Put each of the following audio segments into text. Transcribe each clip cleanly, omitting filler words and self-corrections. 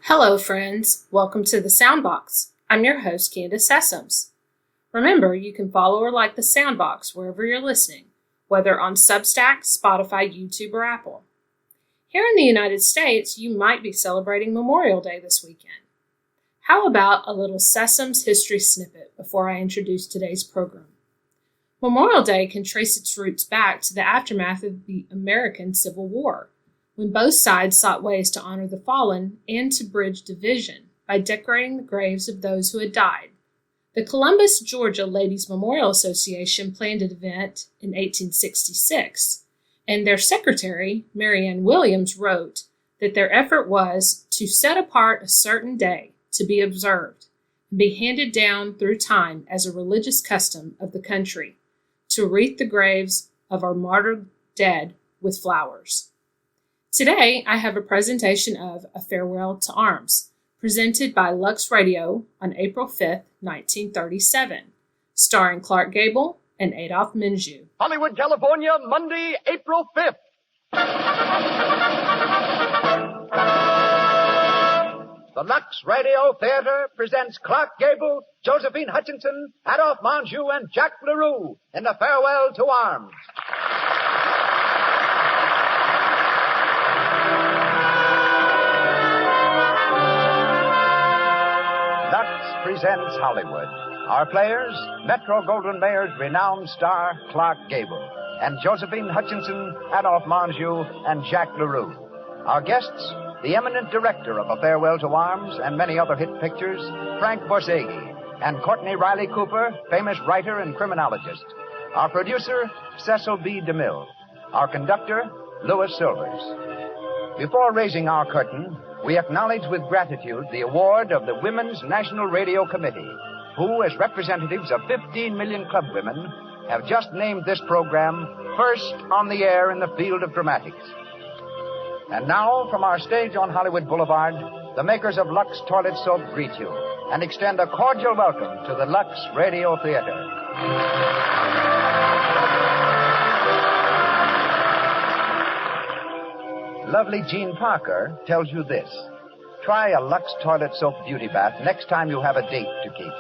Hello, friends. Welcome to the Soundbox. I'm your host, Candace Sessums. Remember, you can follow or like the Soundbox wherever you're listening, whether on Substack, Spotify, YouTube, or Apple. Here in the United States, you might be celebrating Memorial Day this weekend. How about a little Sessums History Snippet before I introduce today's program? Memorial Day can trace its roots back to the aftermath of the American Civil War, when both sides sought ways to honor the fallen and to bridge division by decorating the graves of those who had died. The Columbus, Georgia Ladies Memorial Association planned an event in 1866, and their secretary, Mary Ann Williams, wrote that their effort was to set apart a certain day to be observed and be handed down through time as a religious custom of the country, to wreathe the graves of our martyred dead with flowers. Today, I have a presentation of A Farewell to Arms, presented by Lux Radio on April 5th, 1937, starring Clark Gable and Adolph Menjou. Hollywood, California, Monday, April 5th. The Lux Radio Theater presents Clark Gable, Josephine Hutchinson, Adolph Menjou, and Jack LaRue in A Farewell to Arms. Presents Hollywood. Our players, Metro-Goldwyn-Mayer's renowned star, Clark Gable, and Josephine Hutchinson, Adolph Menjou, and Jack LaRue. Our guests, the eminent director of A Farewell to Arms and many other hit pictures, Frank Borsegi, and Courtney Riley Cooper, famous writer and criminologist. Our producer, Cecil B. DeMille. Our conductor, Louis Silvers. Before raising our curtain, we acknowledge with gratitude the award of the Women's National Radio Committee, who, as representatives of 15 million club women, have just named this program first on the air in the field of dramatics. And now, from our stage on Hollywood Boulevard, the makers of Lux Toilet Soap greet you and extend a cordial welcome to the Lux Radio Theater. Lovely Jean Parker tells you this. Try a Lux Toilet Soap Beauty Bath next time you have a date to keep.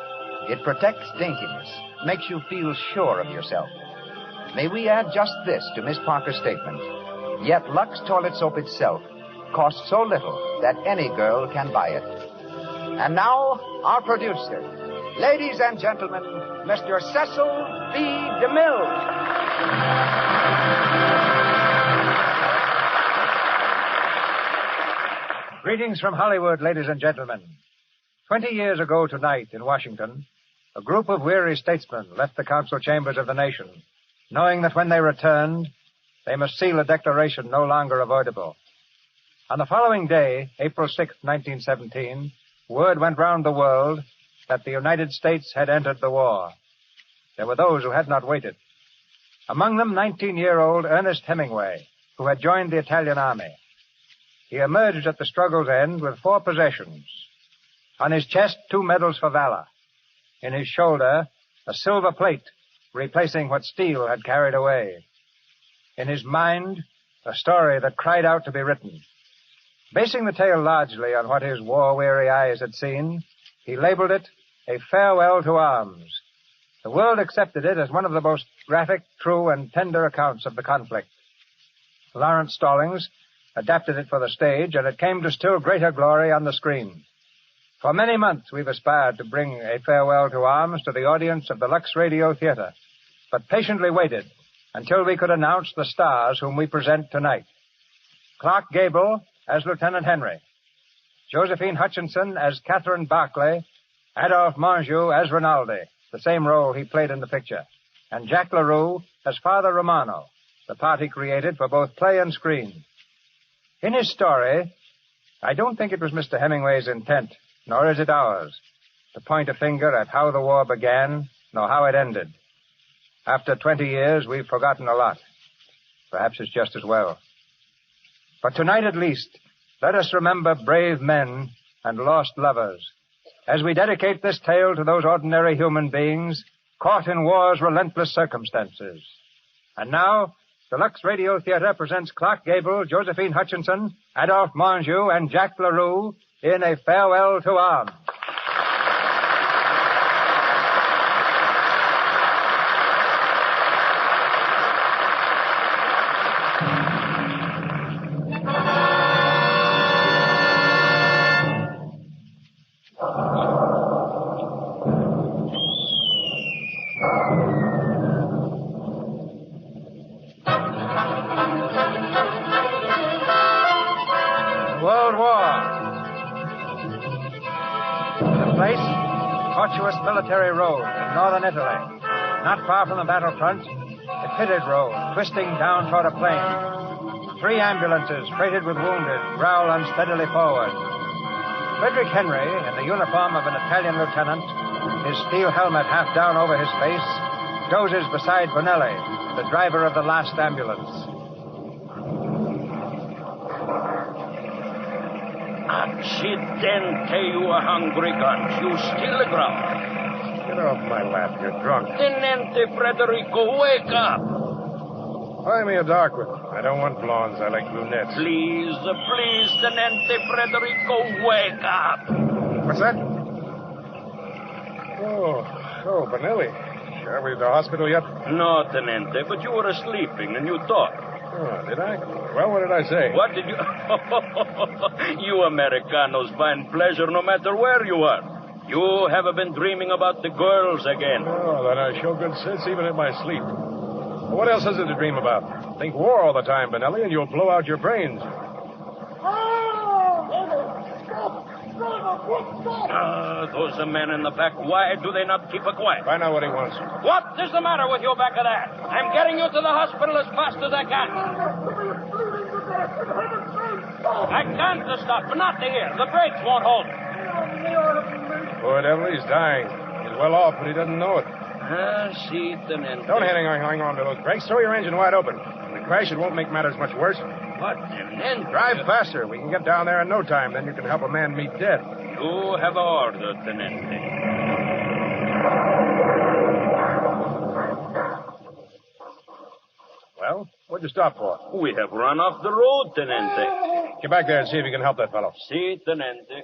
It protects daintiness, makes you feel sure of yourself. May we add just this to Miss Parker's statement. Yet Lux Toilet Soap itself costs so little that any girl can buy it. And now, our producer. Ladies and gentlemen, Mr. Cecil B. DeMille. Greetings from Hollywood, ladies and gentlemen. 20 years ago tonight in Washington, a group of weary statesmen left the council chambers of the nation, knowing that when they returned, they must seal a declaration no longer avoidable. On the following day, April 6, 1917, word went round the world that the United States had entered the war. There were those who had not waited. Among them, 19-year-old Ernest Hemingway, who had joined the Italian army. He emerged at the struggle's end with 4 possessions. On his chest, 2 medals for valor. In his shoulder, a silver plate replacing what steel had carried away. In his mind, a story that cried out to be written. Basing the tale largely on what his war-weary eyes had seen, he labeled it A Farewell to Arms. The world accepted it as one of the most graphic, true, and tender accounts of the conflict. Lawrence Stallings adapted it for the stage, and it came to still greater glory on the screen. For many months we've aspired to bring A Farewell to Arms to the audience of the Lux Radio Theater, but patiently waited until we could announce the stars whom we present tonight. Clark Gable as Lieutenant Henry, Josephine Hutchinson as Catherine Barclay, Adolph Menjou as Rinaldi, the same role he played in the picture, and Jack LaRue as Father Romano, the part he created for both play and screen. In his story, I don't think it was Mr. Hemingway's intent, nor is it ours, to point a finger at how the war began, nor how it ended. After 20 years, we've forgotten a lot. Perhaps it's just as well. But tonight at least, let us remember brave men and lost lovers, as we dedicate this tale to those ordinary human beings caught in war's relentless circumstances. And now, the Lux Radio Theater presents Clark Gable, Josephine Hutchinson, Adolph Menjou, and Jack LaRue in a farewell to arms. World War. The place, tortuous military road in northern Italy. Not far from the battlefront, a pitted road twisting down toward a plain. 3 ambulances freighted with wounded growl unsteadily forward. Frederick Henry, in the uniform of an Italian lieutenant, his steel helmet half down over his face, dozes beside Bonelli, the driver of the last ambulance. Accidente, you hungry guns. You still growl. Get off my lap. You're drunk. Tenente Frederico, wake up. Buy me a dark one. I don't want blondes. I like brunettes. Please, Tenente Frederico, wake up. What's that? Oh, Bonelli. Are we at the hospital yet? No, Tenente, but you were sleeping and you talked. Oh, did I? Well, what did I say? What did you... You Americanos find pleasure no matter where you are. You have been dreaming about the girls again. Oh, then I show good sense even in my sleep. Well, what else is it to dream about? Think war all the time, Bonelli, and you'll blow out your brains. Those men in the back, why do they not keep quiet? Find out what he wants. What is the matter with you back of that? I'm getting you to the hospital as fast as I can. I can't stop, but not to here. The brakes won't hold. Poor devil, he's dying. He's well off, but he doesn't know it. See, Tenente. Don't hang on to those brakes. Throw your engine wide open. When we crash, it won't make matters much worse. What, Tenente? Drive faster. We can get down there in no time. Then you can help a man meet death. You have order, Tenente. Well, what'd you stop for? We have run off the road, Tenente. Get back there and see if you can help that fellow. See, Tenente.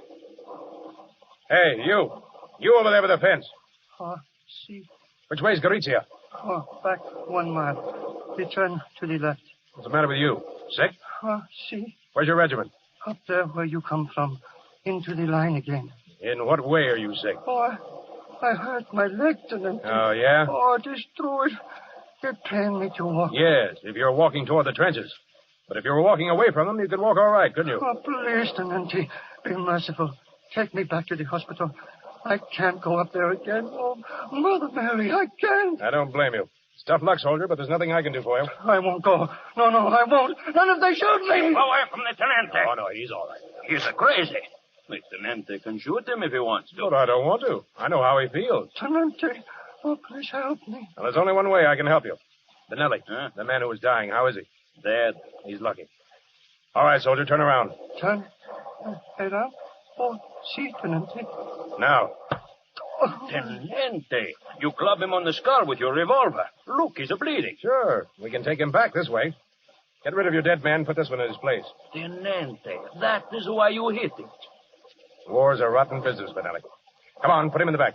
Hey, you. You over there with the fence. See. Which way's Gorizia? Back 1 mile. Return to the left. What's the matter with you? Sick? See. Where's your regiment? Up there where you come from. Into the line again. In what way are you sick? I hurt my leg, Tenente. Oh, yeah? Destroyed. They're paying me to walk. Yes, if you're walking toward the trenches. But if you were walking away from them, you could walk all right, couldn't you? Please, Tenente. Be merciful. Take me back to the hospital. I can't go up there again. Oh, Mother Mary, I can't. I don't blame you. It's tough luck, soldier, but there's nothing I can do for you. I won't go. No, I won't. Not if they shoot me. Keep away from the Tenente. Oh, no, he's all right. He's crazy. The Tenente can shoot him if he wants to. But I don't want to. I know how he feels. Tenente, please help me. Well, there's only one way I can help you. Bonelli, the man who was dying, how is he? Dead. He's lucky. All right, soldier, turn around. Turn? Head up? See, Tenente. Now. Tenente, you club him on the skull with your revolver. Look, he's bleeding. Sure, we can take him back this way. Get rid of your dead man, put this one in his place. Tenente, that is why you hit him. War's a rotten business, Bonelli. Come on, put him in the back.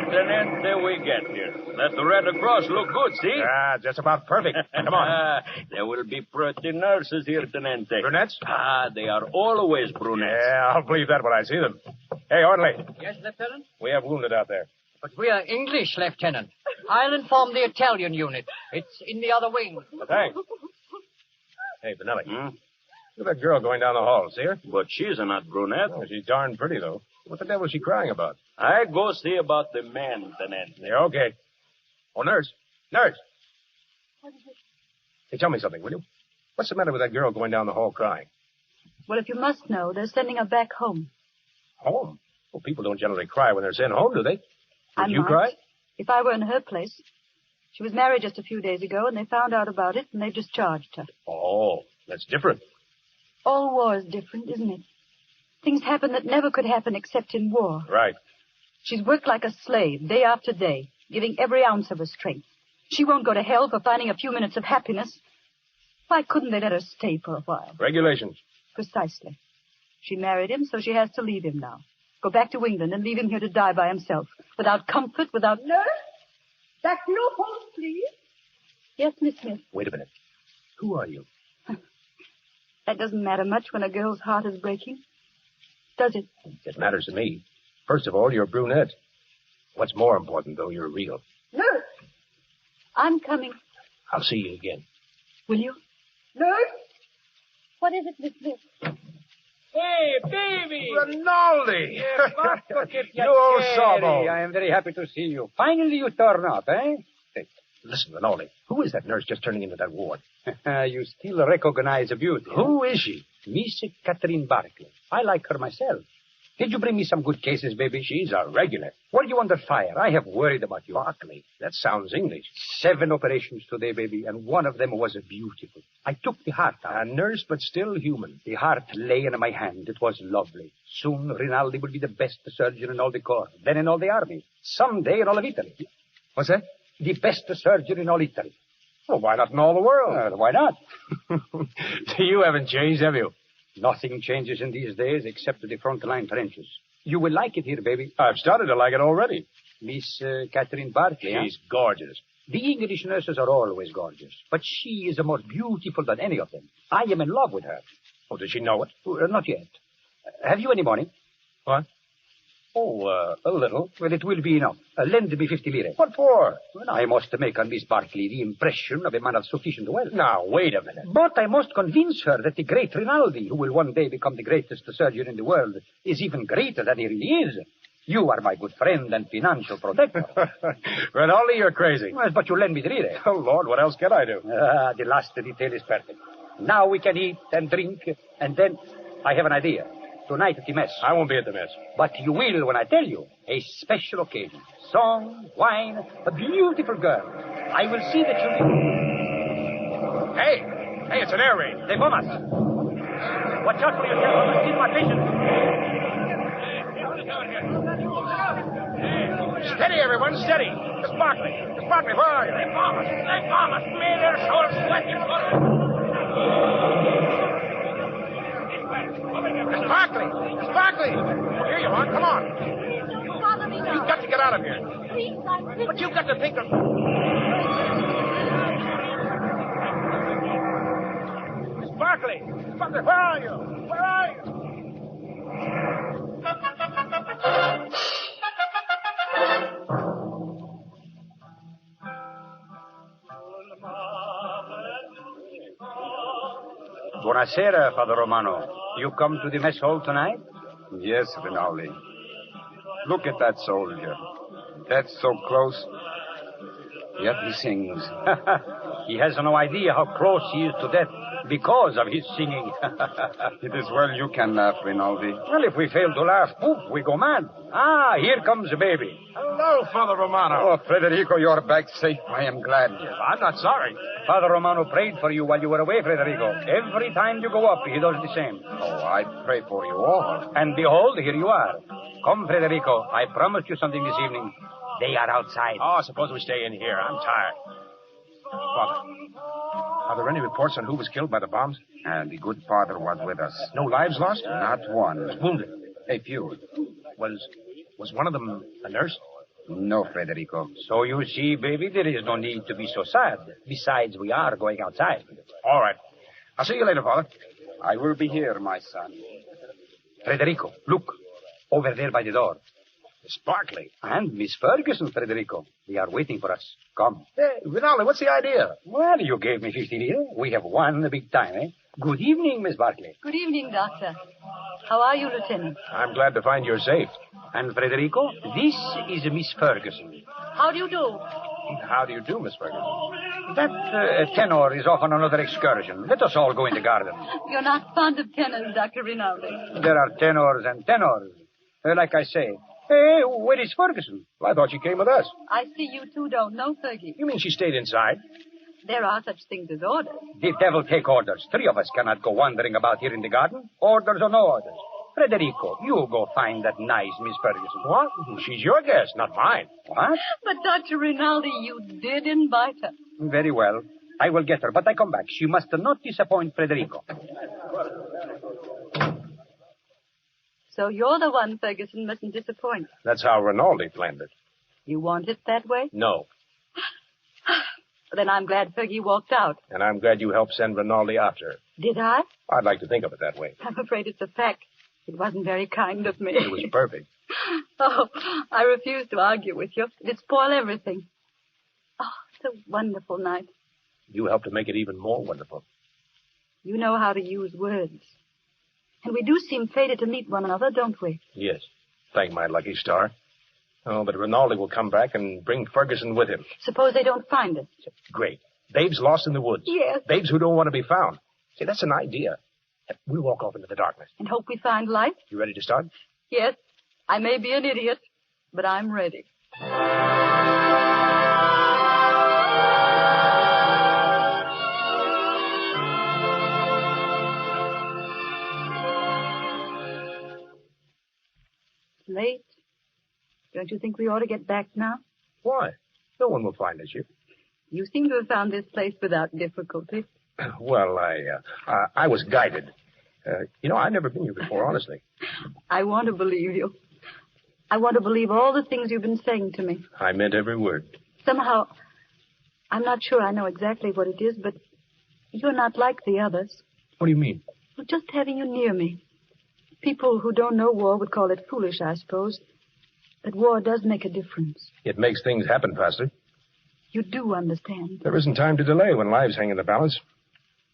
Tenente, we get here. That Red Cross look good, see? Just about perfect. Come on. There will be pretty nurses here, Tenente. Brunettes? They are always brunettes. Yeah, I'll believe that when I see them. Hey, orderly. Yes, Lieutenant? We have wounded out there. But we are English, Lieutenant. I'll inform the Italian unit. It's in the other wing. Thanks. Hey, Bonelli. Look at that girl going down the hall. See her? But she's not brunette. Oh, she's darn pretty, though. What the devil is she crying about? I go see about the men, Tenente. Yeah, okay. Oh, nurse. Nurse. Hey, tell me something, will you? What's the matter with that girl going down the hall crying? Well, if you must know, they're sending her back home. Home? Well, people don't generally cry when they're sent home, do they? Would you might, cry? If I were in her place. She was married just a few days ago, and they found out about it, and they discharged her. Oh, that's different. All war is different, isn't it? Things happen that never could happen except in war. Right. She's worked like a slave, day after day, giving every ounce of her strength. She won't go to hell for finding a few minutes of happiness. Why couldn't they let her stay for a while? Regulations. Precisely. She married him, so she has to leave him now. Go back to England and leave him here to die by himself. Without comfort, without... Nurse? Dactylophone, please. Yes, Miss Smith. Wait a minute. Who are you? That doesn't matter much when a girl's heart is breaking. Does it? It matters to me. First of all, you're brunette. What's more important, though, you're real. Nurse. I'm coming. I'll see you again. Will you? Nurse? What is it, Miss Smith? Hey, baby! Rinaldi! You old sawbo. I am very happy to see you. Finally you turn up, eh? Hey, listen, Rinaldi. Who is that nurse just turning into that ward? You still recognize a beauty. Who is she? Miss Catherine Barclay. I like her myself. Did you bring me some good cases, baby? She's a regular. Were you under fire? I have worried about you. Barclay. That sounds English. 7 operations today, baby, and one of them was beautiful. I took the heart out. A nurse, but still human. The heart lay in my hand. It was lovely. Soon, Rinaldi will be the best surgeon in all the corps, then in all the army. Someday in all of Italy. What's that? The best surgeon in all Italy. Well, why not in all the world? Why not? You haven't changed, have you? Nothing changes in these days except the front line trenches. You will like it here, baby. I've started to like it already. Miss Catherine Barclay. She's gorgeous. The English nurses are always gorgeous, but she is more beautiful than any of them. I am in love with her. Oh, does she know it? Not yet. Have you any money? What? Oh, a little. Well, it will be enough. Lend me 50 lire. What for? Well, I must make on Miss Barclay the impression of a man of sufficient wealth. Now, wait a minute. But I must convince her that the great Rinaldi, who will one day become the greatest surgeon in the world, is even greater than he really is. You are my good friend and financial protector. Rinaldi, you're crazy. Well, but you lend me the lire. Oh, Lord, what else can I do? The last detail is perfect. Now we can eat and drink, and then I have an idea. Tonight at the mess. I won't be at the mess. But you will when I tell you. A special occasion. Song, wine, a beautiful girl. I will see that you... Hey, it's an air raid. They bomb us. Watch out for yourself. I must keep my patience. Steady, everyone, steady. Miss Barclay, where are you? They bomb us. May their souls sweat you for it. Miss Barclay! Here you are, come on. Follow me now. You've got to get out of here. Please, But you've got to think of... Miss Barclay, where are you? Where are you? Buonasera, Father Romano. You come to the mess hall tonight? Yes, Rinaldi. Look at that soldier. Death so close, yet he sings. He has no idea how close he is to death because of his singing. It is well you can laugh, Rinaldi. Well, if we fail to laugh, poof, we go mad. Ah, here comes the baby. Hello, Father Romano. Oh, Federico, you're back safe. I am glad. I'm not sorry. Father Romano prayed for you while you were away, Federico. Every time you go up, he does the same. Oh, I pray for you all. And behold, here you are. Come, Federico. I promised you something this evening. They are outside. Oh, suppose we stay in here. I'm tired. Father, are there any reports on who was killed by the bombs? And the good father was with us. No lives lost? Not one. Wounded? A few. Was one of them a nurse? No, Federico. So you see, baby, there is no need to be so sad. Besides, we are going outside. All right. I'll see you later, Father. I will be here, my son. Federico, look. Over there by the door. Miss Barclay. And Miss Ferguson, Federico. They are waiting for us. Come. Hey, Rinaldi, what's the idea? Well, you gave me 50 lire. We have won the big time, eh? Good evening, Miss Barclay. Good evening, Doctor. How are you, Lieutenant? I'm glad to find you're safe. And Federico, this is Miss Ferguson. How do you do? How do you do, Miss Ferguson? That tenor is off on another excursion. Let us all go in the garden. You're not fond of tenors, Dr. Rinaldi. There are tenors and tenors. Like I say. Hey, where is Ferguson? Well, I thought she came with us. I see you two don't know Fergie. You mean she stayed inside? There are such things as orders. The devil take orders. 3 of us cannot go wandering about here in the garden. Orders or no orders. Frederico, you go find that nice Miss Ferguson. What? She's your guest, not mine. What? But, Dr. Rinaldi, you did invite her. Very well. I will get her, but I come back. She must not disappoint Frederico. So you're the one Ferguson mustn't disappoint. That's how Rinaldi planned it. You want it that way? No. Then I'm glad Fergie walked out. And I'm glad you helped send Rinaldi after her. Did I? I'd like to think of it that way. I'm afraid it's a fact. It wasn't very kind of me. It was perfect. Oh, I refuse to argue with you. It'd spoil everything. Oh, it's a wonderful night. You helped to make it even more wonderful. You know how to use words. And we do seem fated to meet one another, don't we? Yes. Thank my lucky star. Oh, but Rinaldi will come back and bring Ferguson with him. Suppose they don't find us. Great. Babes lost in the woods. Yes. Babes who don't want to be found. See, that's an idea. We'll walk off into the darkness. And hope we find light? You ready to start? Yes. I may be an idiot, but I'm ready. Late. Don't you think we ought to get back now? Why? No one will find us here. You seem to have found this place without difficulty. Well, I was guided. I've never been here before, honestly. I want to believe you. I want to believe all the things you've been saying to me. I meant every word. Somehow, I'm not sure I know exactly what it is, but you're not like the others. What do you mean? Well, just having you near me. People who don't know war would call it foolish, I suppose. But war does make a difference. It makes things happen faster. You do understand. There isn't time to delay when lives hang in the balance.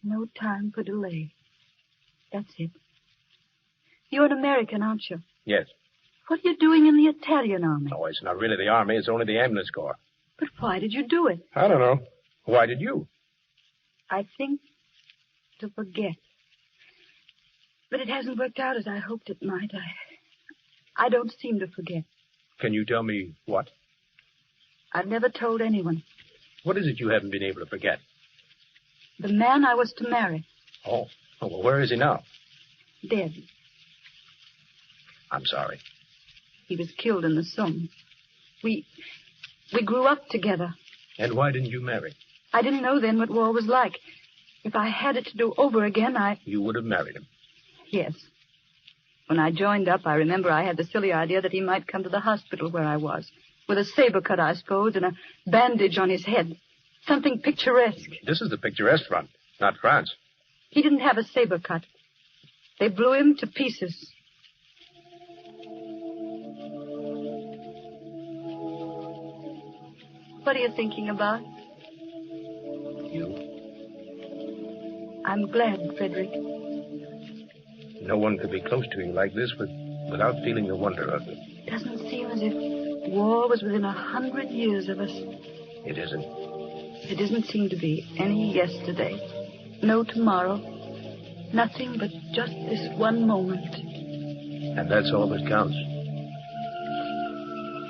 No time for delay. That's it. You're an American, aren't you? Yes. What are you doing in the Italian army? Oh, it's not really the army. It's only the ambulance corps. But why did you do it? I don't know. Why did you? I think to forget. But it hasn't worked out as I hoped it might. I don't seem to forget. Can you tell me what? I've never told anyone. What is it you haven't been able to forget? The man I was to marry. Oh, well, where is he now? Dead. I'm sorry. He was killed in the Somme. We grew up together. And why didn't you marry? I didn't know then what war was like. If I had it to do over again, You would have married him. Yes. When I joined up, I remember I had the silly idea that he might come to the hospital where I was. With a saber cut, I suppose, and a bandage on his head. Something picturesque. This is the picturesque front, not France. He didn't have a saber cut. They blew him to pieces. What are you thinking about? You. I'm glad, Frederick. No one could be close to you like this without feeling the wonder of it. Doesn't seem as if war was within 100 years of us. It isn't. There doesn't seem to be any yesterday. No tomorrow. Nothing but just this one moment. And that's all that counts.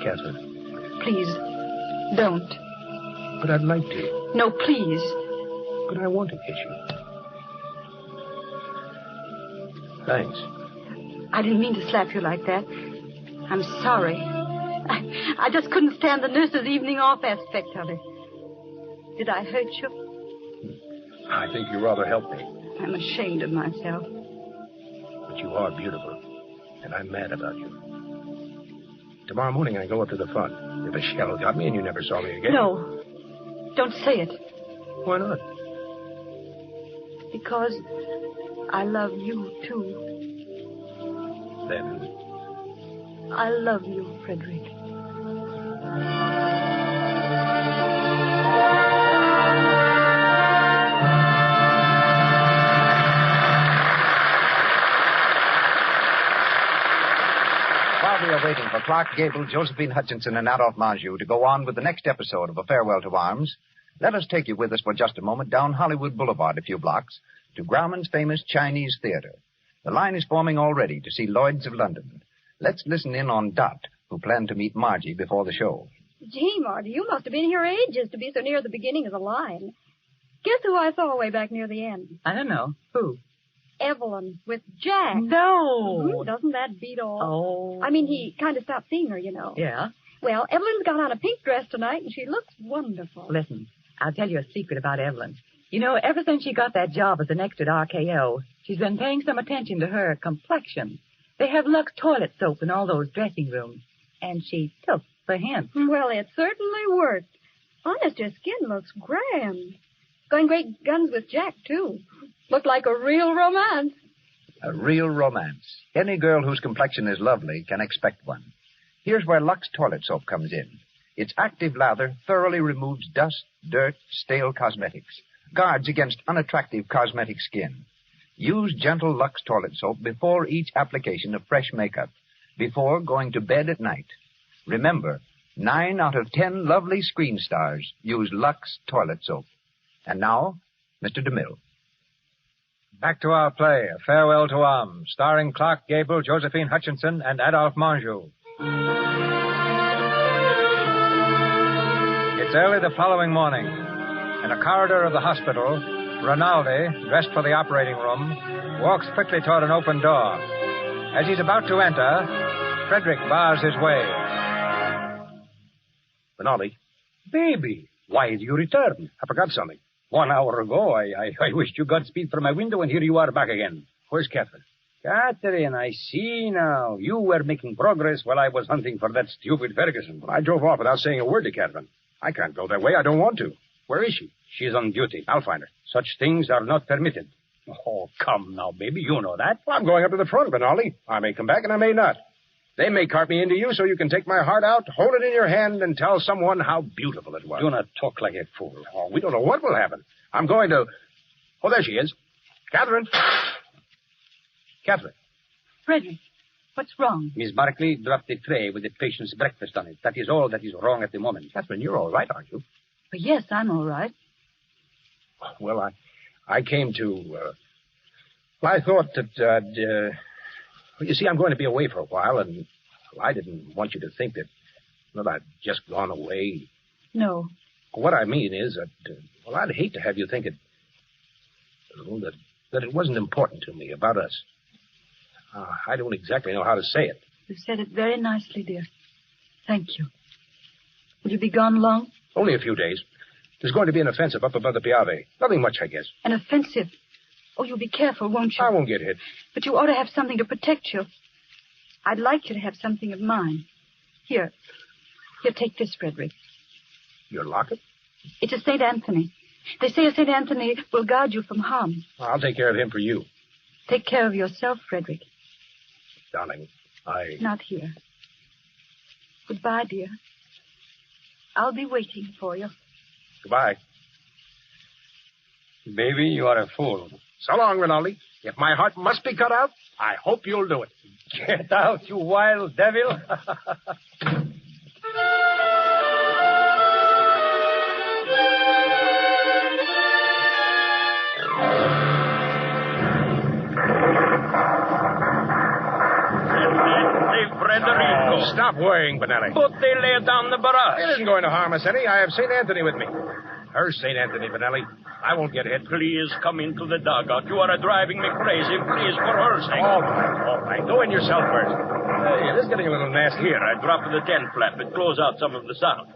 Catherine. Please, don't. But I'd like to. No, please. But I want to kiss you. Thanks. I didn't mean to slap you like that. I'm sorry. I just couldn't stand the nurse's evening off aspect of it. Did I hurt you? I think you rather helped me. I'm ashamed of myself. But you are beautiful. And I'm mad about you. Tomorrow morning I go up to the front. If a shell got me and you never saw me again. No. Don't say it. Why not? Because I love you, too. Then? I love you, Frederick. While we are waiting for Clark Gable, Josephine Hutchinson, and Adolph Menjou to go on with the next episode of A Farewell to Arms, let us take you with us for just a moment down Hollywood Boulevard a few blocks to Grauman's famous Chinese Theater. The line is forming already to see Lloyd's of London. Let's listen in on Dot, who planned to meet Margie before the show. Gee, Marty, you must have been here ages to be so near the beginning of the line. Guess who I saw way back near the end? I don't know. Who? Evelyn with Jack. No. Doesn't that beat all? Oh. I mean, he kind of stopped seeing her, you know. Yeah? Well, Evelyn's got on a pink dress tonight, and she looks wonderful. Listen, I'll tell you a secret about Evelyn. You know, ever since she got that job as an extra at RKO, she's been paying some attention to her complexion. They have Lux toilet soap in all those dressing rooms, and she took the hint. Well, it certainly worked. Honest, her skin looks grand. Going great guns with Jack, too. Looked like a real romance. A real romance. Any girl whose complexion is lovely can expect one. Here's where Lux toilet soap comes in. Its active lather thoroughly removes dust, dirt, stale cosmetics, guards against unattractive cosmetic skin. Use gentle Lux toilet soap before each application of fresh makeup, before going to bed at night. Remember, 9 out of 10 lovely screen stars use Lux toilet soap. And now, Mr. DeMille. Back to our play, A Farewell to Arms, starring Clark Gable, Josephine Hutchinson, and Adolph Menjou. It's early the following morning. In a corridor of the hospital, Rinaldi, dressed for the operating room, walks quickly toward an open door. As he's about to enter, Frederick bars his way. Rinaldi. Baby, why did you return? I forgot something. 1 hour ago, I wished you Godspeed from my window, and here you are back again. Where's Catherine? Catherine, I see now. You were making progress while I was hunting for that stupid Ferguson. Well, I drove off without saying a word to Catherine. I can't go that way. I don't want to. Where is she? She's on duty. I'll find her. Such things are not permitted. Oh, come now, baby. You know that. Well, I'm going up to the front, Rinaldi. I may come back and I may not. They may cart me into you so you can take my heart out, hold it in your hand, and tell someone how beautiful it was. Do not talk like a fool. Oh, we don't know what will happen. I'm going to... Oh, there she is. Catherine. Catherine. Frederick, what's wrong? Miss Barkley dropped the tray with the patient's breakfast on it. That is all that is wrong at the moment. Catherine, you're all right, aren't you? Yes, I'm all right. Well, I came to... I thought that... you see, I'm going to be away for a while, and I didn't want you to think that I'd just gone away. No. What I mean is that, I'd hate to have you think that it wasn't important to me about us. I don't exactly know how to say it. You said it very nicely, dear. Thank you. Will you be gone long? Only a few days. There's going to be an offensive up above the Piave. Nothing much, I guess. An offensive? Oh, you'll be careful, won't you? I won't get hit. But you ought to have something to protect you. I'd like you to have something of mine. Here, take this, Frederick. Your locket? It's a St. Anthony. They say a St. Anthony will guard you from harm. I'll take care of him for you. Take care of yourself, Frederick. Darling, Not here. Goodbye, dear. I'll be waiting for you. Goodbye. Baby, you are a fool. So long, Rinaldi. If my heart must be cut out, I hope you'll do it. Get out, you wild devil. Frederico. Oh, stop worrying, Benelli. But they lay down the barrage. It isn't going to harm us any. I have St. Anthony with me. Her St. Anthony, Benelli. I won't get hit. Please come into the dugout. You are driving me crazy. Please, for her sake. All right. Go in yourself first. It is getting a little nasty. Here, I dropped the tent flap. It blows out some of the sound.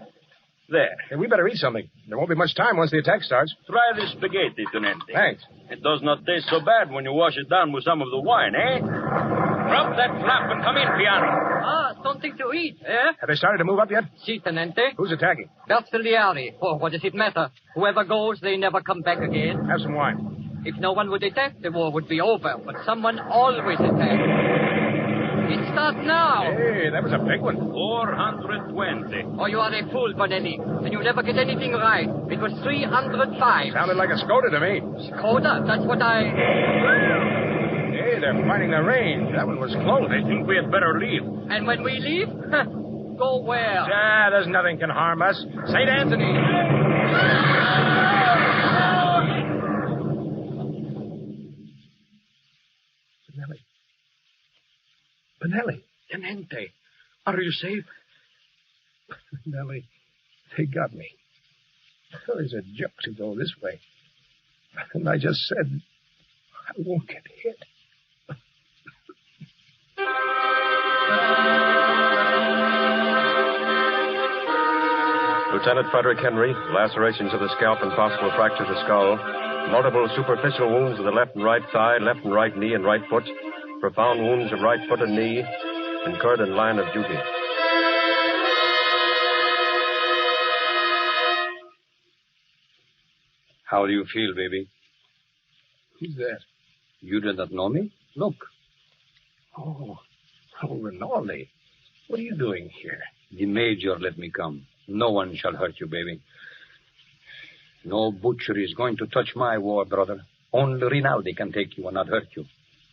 There. Hey, we better eat something. There won't be much time once the attack starts. Try this spaghetti, Tenente. Thanks. It does not taste so bad when you wash it down with some of the wine, eh? Drop that flap and come in, Piano. Ah, something to eat, eh? Have they started to move up yet? Si, Tenente. Who's attacking? Bersaglieri. Oh, what does it matter? Whoever goes, they never come back again. Have some wine. If no one would attack, the war would be over. But someone always attacks. It starts now. Hey, that was a big one. 420. Oh, you are a fool, Bonelli. And you never get anything right. It was 305. Sounded like a Skoda to me. Skoda? That's what I... Hey, they're finding their range. That one was close. I think we had better leave. And when we leave? Go where? There's nothing can harm us. St. Anthony. Benelli. Tenente, are you safe? Benelli, they got me. There's a joke to go this way. And I just said, I won't get hit. Lieutenant Frederick Henry, lacerations of the scalp and possible fracture of the skull, multiple superficial wounds of the left and right thigh, left and right knee and right foot, profound wounds of right foot and knee, incurred in line of duty. How do you feel, baby? Who's that? You do not know me? Look. Oh, Rinaldi. What are you doing here? The Major let me come. No one shall hurt you, baby. No butcher is going to touch my war, brother. Only Rinaldi can take you and not hurt you.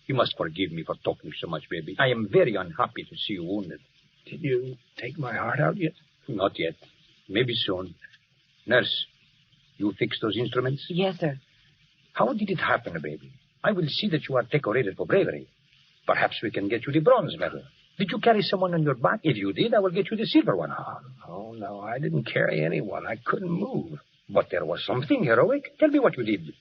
You must forgive me for talking so much, baby. I am very unhappy to see you wounded. Did you take my heart out yet? Not yet. Maybe soon. Nurse, you fix those instruments? Yes, sir. How did it happen, baby? I will see that you are decorated for bravery. Perhaps we can get you the bronze medal. Did you carry someone on your back? If you did, I will get you the silver one. Oh, no, I didn't carry anyone. I couldn't move. But there was something heroic. Tell me what you did.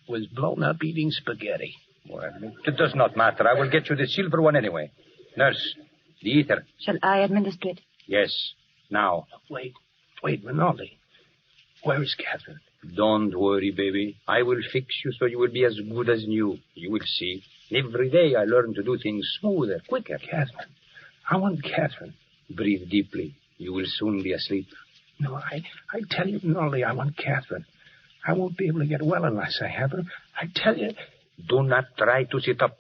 I was blown up eating spaghetti. Well, it does not matter. I will get you the silver one anyway. Nurse, the ether. Shall I administer it? Yes, now. Wait, Rinaldi. Where is Catherine? Don't worry, baby. I will fix you so you will be as good as new. You will see. Every day I learn to do things smoother, quicker. Catherine. I want Catherine. Breathe deeply. You will soon be asleep. No, I tell you, Rinaldi, I want Catherine. I won't be able to get well unless I have her. I tell you. Do not try to sit up.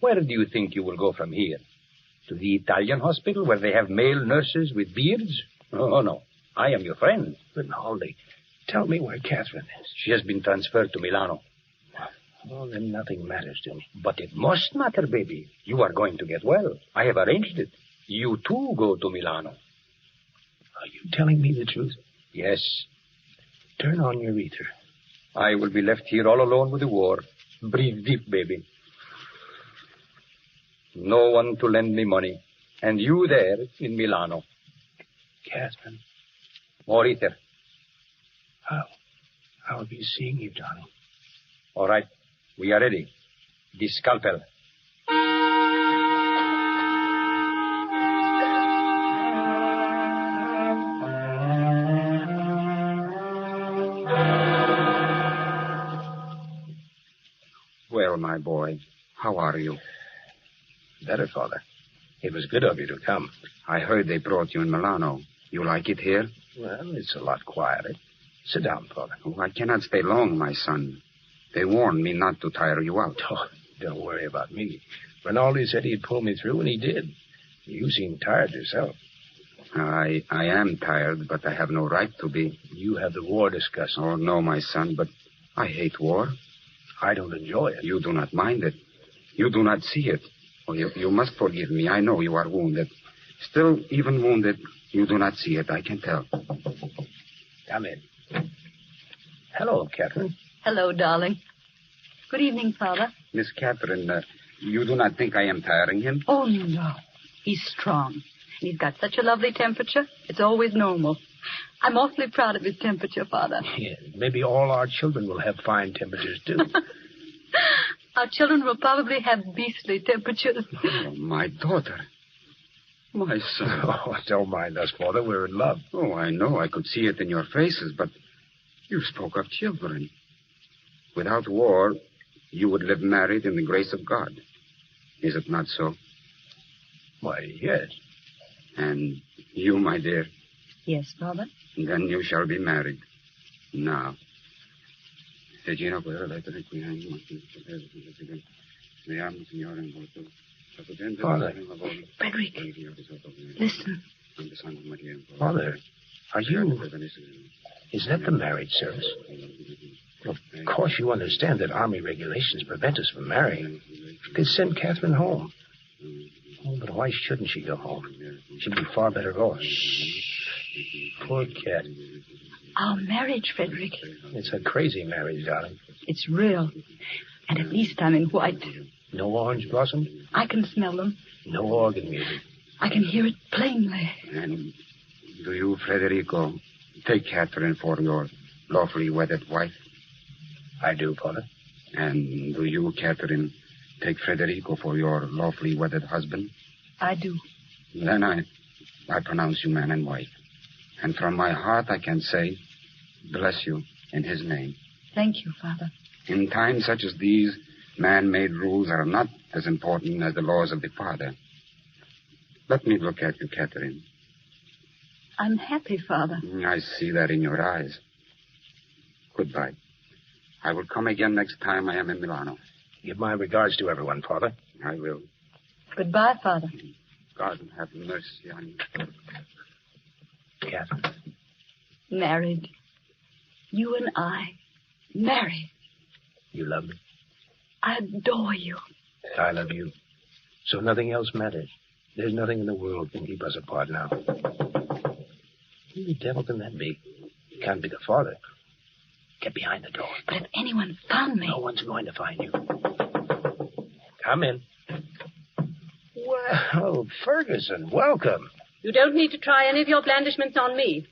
Where do you think you will go from here? To the Italian hospital where they have male nurses with beards? Oh, no. I am your friend. Rinaldi, tell me where Catherine is. She has been transferred to Milano. Well, then nothing matters to me. But it must matter, baby. You are going to get well. I have arranged it. You, too, go to Milano. Are you telling me the truth? Yes. Turn on your ether. I will be left here all alone with the war. Breathe deep, baby. No one to lend me money. And you there in Milano. Catherine. More ether. I'll be seeing you, darling. All right. We are ready. The scalpel. Well, my boy, how are you? Better, Father. It was good of you to come. I heard they brought you in Milano. You like it here? Well, it's a lot quieter. Sit down, Father. Oh, I cannot stay long, my son. They warned me not to tire you out. Oh, don't worry about me. Rinaldi said he'd pull me through, and he did. You seem tired yourself. I am tired, but I have no right to be. You have the war discussed. Oh, no, my son, but I hate war. I don't enjoy it. You do not mind it. You do not see it. Oh, you must forgive me. I know you are wounded. Still, even wounded, you do not see it. I can tell. Come in. Hello, Catherine. Hello, darling. Good evening, Father. Miss Catherine, you do not think I am tiring him? Oh, no. He's strong. And he's got such a lovely temperature. It's always normal. I'm awfully proud of his temperature, Father. Yeah, maybe all our children will have fine temperatures, too. Our children will probably have beastly temperatures. Oh, my daughter. My son. Oh, don't mind us, Father. We're in love. Oh, I know. I could see it in your faces, but you spoke of children. Without war, you would live married in the grace of God. Is it not so? Why, yes. And you, my dear? Yes, Father. Then you shall be married. Now. Father. Frederick, listen. Father, are you... Is that the marriage service? Of course you understand that Army regulations prevent us from marrying. They'd send Catherine home. Oh, but why shouldn't she go home? She'd be far better off. Shh. Poor cat. Our marriage, Frederick. It's a crazy marriage, darling. It's real. And at least I'm in white. No orange blossom? I can smell them. No organ music. I can hear it plainly. And do you, Federico, take Catherine for your lawfully wedded wife? I do, Father. And do you, Catherine, take Federico for your lawfully wedded husband? I do. Then I pronounce you man and wife. And from my heart I can say, bless you in his name. Thank you, Father. In times such as these, man-made rules are not as important as the laws of the Father. Let me look at you, Catherine. I'm happy, Father. I see that in your eyes. Goodbye. I will come again next time I am in Milano. Give my regards to everyone, Father. I will. Goodbye, Father. God have mercy on you. Catherine. Married. You and I. Married. You love me? I adore you. I love you. So nothing else matters. There's nothing in the world can keep us apart now. Who the devil can that be? It can't be the Father. Get behind the door. But if anyone found me... No one's going to find you. Come in. Well... Oh, Ferguson, welcome. You don't need to try any of your blandishments on me.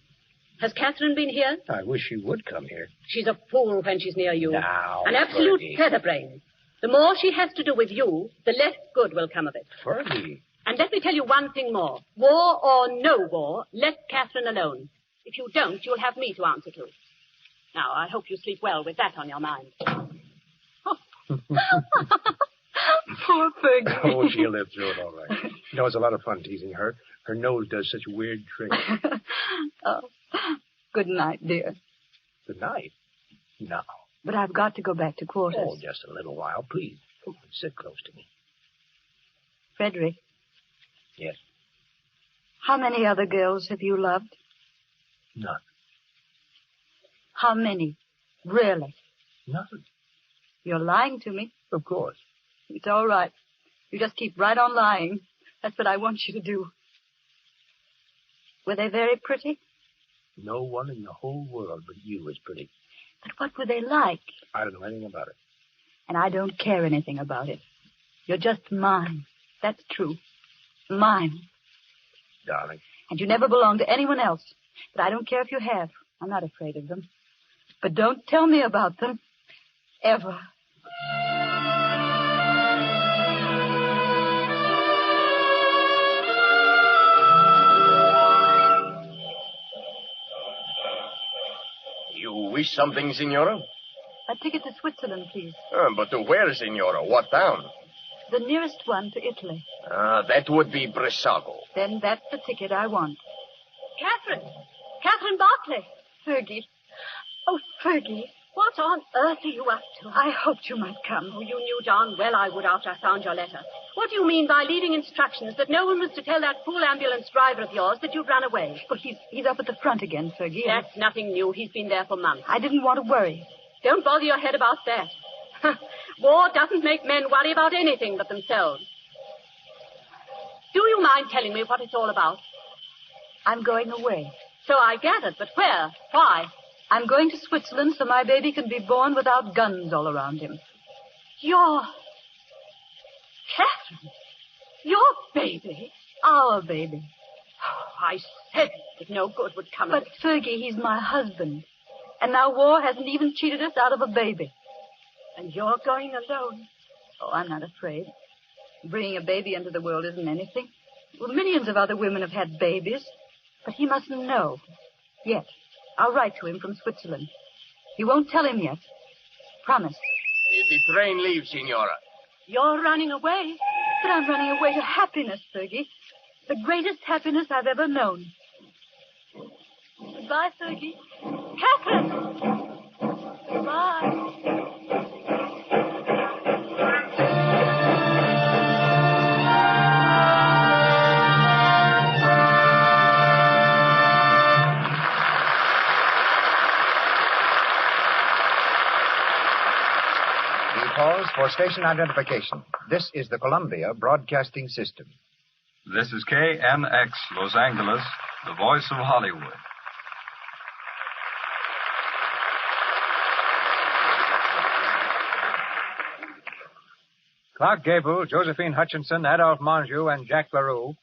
Has Catherine been here? I wish she would come here. She's a fool when she's near you. Now, an absolute Fergie. featherbrain. The more she has to do with you, the less good will come of it. Fergie. And let me tell you one thing more. War or no war, let Catherine alone. If you don't, you'll have me to answer to. Now, I hope you sleep well with that on your mind. Poor Fergie. Oh, she'll live through it all right. You know, it's a lot of fun teasing her. Her nose does such weird tricks. Oh, good night, dear. Good night. No. But I've got to go back to quarters. Oh, just a little while, please. Come on, sit close to me. Frederick. Yes? How many other girls have you loved? None. How many? Really? None. You're lying to me. Of course. It's all right. You just keep right on lying. That's what I want you to do. Were they very pretty? No one in the whole world but you is pretty. But what were they like? I don't know anything about it. And I don't care anything about it. You're just mine. That's true. Mine. Darling. And you never belonged to anyone else. But I don't care if you have. I'm not afraid of them. But don't tell me about them. Ever. You wish something, Signora? A ticket to Switzerland, please. But to where, Signora? What town? The nearest one to Italy. That would be Brissago. Then that's the ticket I want. Catherine! Catherine Barclay! Fergie. Oh, Fergie. What on earth are you up to? I hoped you might come. Oh, you knew darn well I would after I found your letter. What do you mean by leaving instructions that no one was to tell that fool ambulance driver of yours that you'd run away? Well, he's up at the front again, Fergie. That's nothing new. He's been there for months. I didn't want to worry. Don't bother your head about that. War doesn't make men worry about anything but themselves. Do you mind telling me what it's all about? I'm going away. So I gathered, but where? Why? I'm going to Switzerland so my baby can be born without guns all around him. Your... Catherine? Your baby? Our baby. Oh, I said that no good would come of it. But, Fergie, he's my husband. And now war hasn't even cheated us out of a baby. And you're going alone? Oh, I'm not afraid. Bringing a baby into the world isn't anything. Well, millions of other women have had babies. But he mustn't know. Yet. I'll write to him from Switzerland. You won't tell him yet. Promise. The train leaves, Signora. You're running away? But I'm running away to happiness, Fergie. The greatest happiness I've ever known. Goodbye, Fergie. Catherine! Goodbye. Pause for station identification. This is the Columbia Broadcasting System. This is KNX, Los Angeles, the voice of Hollywood. Clark Gable, Josephine Hutchinson, Adolph Menjou, and Jack LaRue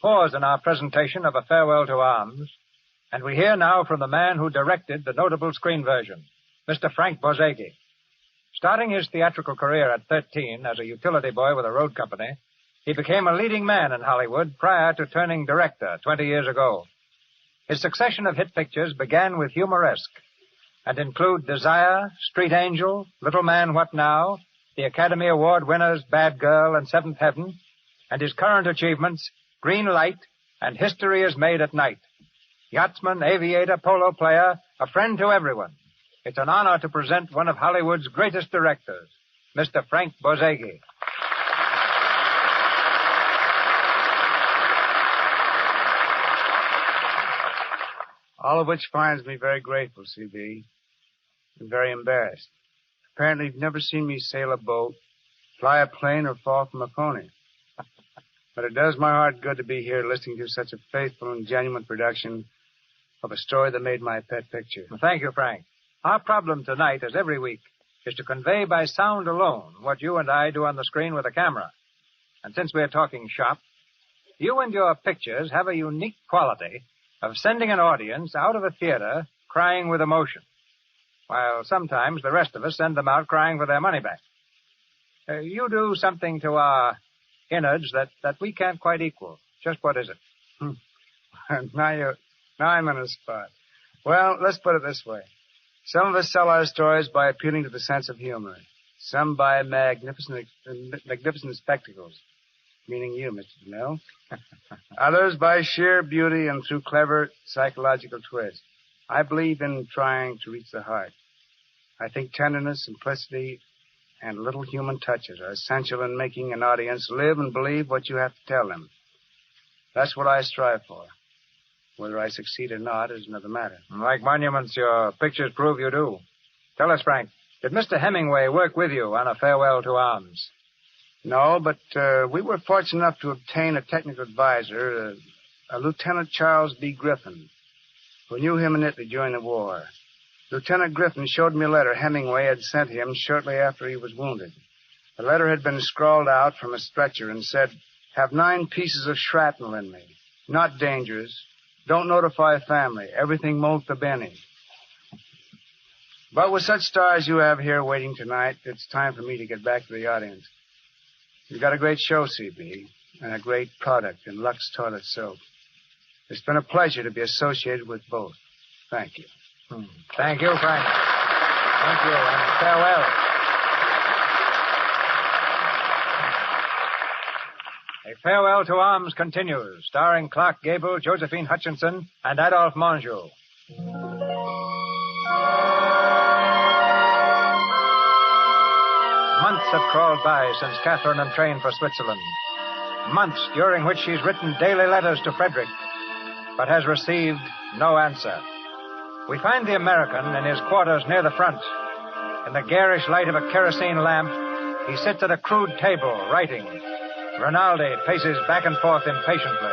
pause in our presentation of A Farewell to Arms, and we hear now from the man who directed the notable screen version, Mr. Frank Borzage. Starting his theatrical career at 13 as a utility boy with a road company, he became a leading man in Hollywood prior to turning director 20 years ago. His succession of hit pictures began with humoresque and include Desire, Street Angel, Little Man, What Now, the Academy Award winners Bad Girl and Seventh Heaven, and his current achievements, Green Light and History is Made at Night. Yachtsman, aviator, polo player, a friend to everyone. It's an honor to present one of Hollywood's greatest directors, Mr. Frank Borzage. All of which finds me very grateful, C.B., and very embarrassed. Apparently you've never seen me sail a boat, fly a plane, or fall from a pony. But it does my heart good to be here listening to such a faithful and genuine production of a story that made my pet picture. Well, thank you, Frank. Our problem tonight, as every week, is to convey by sound alone what you and I do on the screen with a camera. And since we're talking shop, you and your pictures have a unique quality of sending an audience out of a theater crying with emotion, while sometimes the rest of us send them out crying for their money back. You do something to our innards that we can't quite equal. Just what is it? Now I'm on a spot. Well, let's put it this way. Some of us sell our stories by appealing to the sense of humor. Some by magnificent spectacles, meaning you, Mr. DeMille. Others by sheer beauty and through clever psychological twists. I believe in trying to reach the heart. I think tenderness, simplicity, and little human touches are essential in making an audience live and believe what you have to tell them. That's what I strive for. Whether I succeed or not is another matter. Like monuments, your pictures prove you do. Tell us, Frank, did Mr. Hemingway work with you on A Farewell to Arms? No, but we were fortunate enough to obtain a technical advisor, a Lieutenant Charles B. Griffin, who knew him in Italy during the war. Lieutenant Griffin showed me a letter Hemingway had sent him shortly after he was wounded. The letter had been scrawled out from a stretcher and said, "Have 9 pieces of shrapnel in me. Not dangerous. Don't notify family. Everything molto bene." But with such stars you have here waiting tonight, it's time for me to get back to the audience. You've got a great show, C.B., and a great product in Lux Toilet Soap. It's been a pleasure to be associated with both. Thank you. Thank you, Frank. Thank you, and farewell. A Farewell to Arms continues, starring Clark Gable, Josephine Hutchinson, and Adolph Menjou. Months have crawled by since Catherine entrained for Switzerland. Months during which she's written daily letters to Frederick, but has received no answer. We find the American in his quarters near the front. In the garish light of a kerosene lamp, he sits at a crude table, writing. Rinaldi paces back and forth impatiently.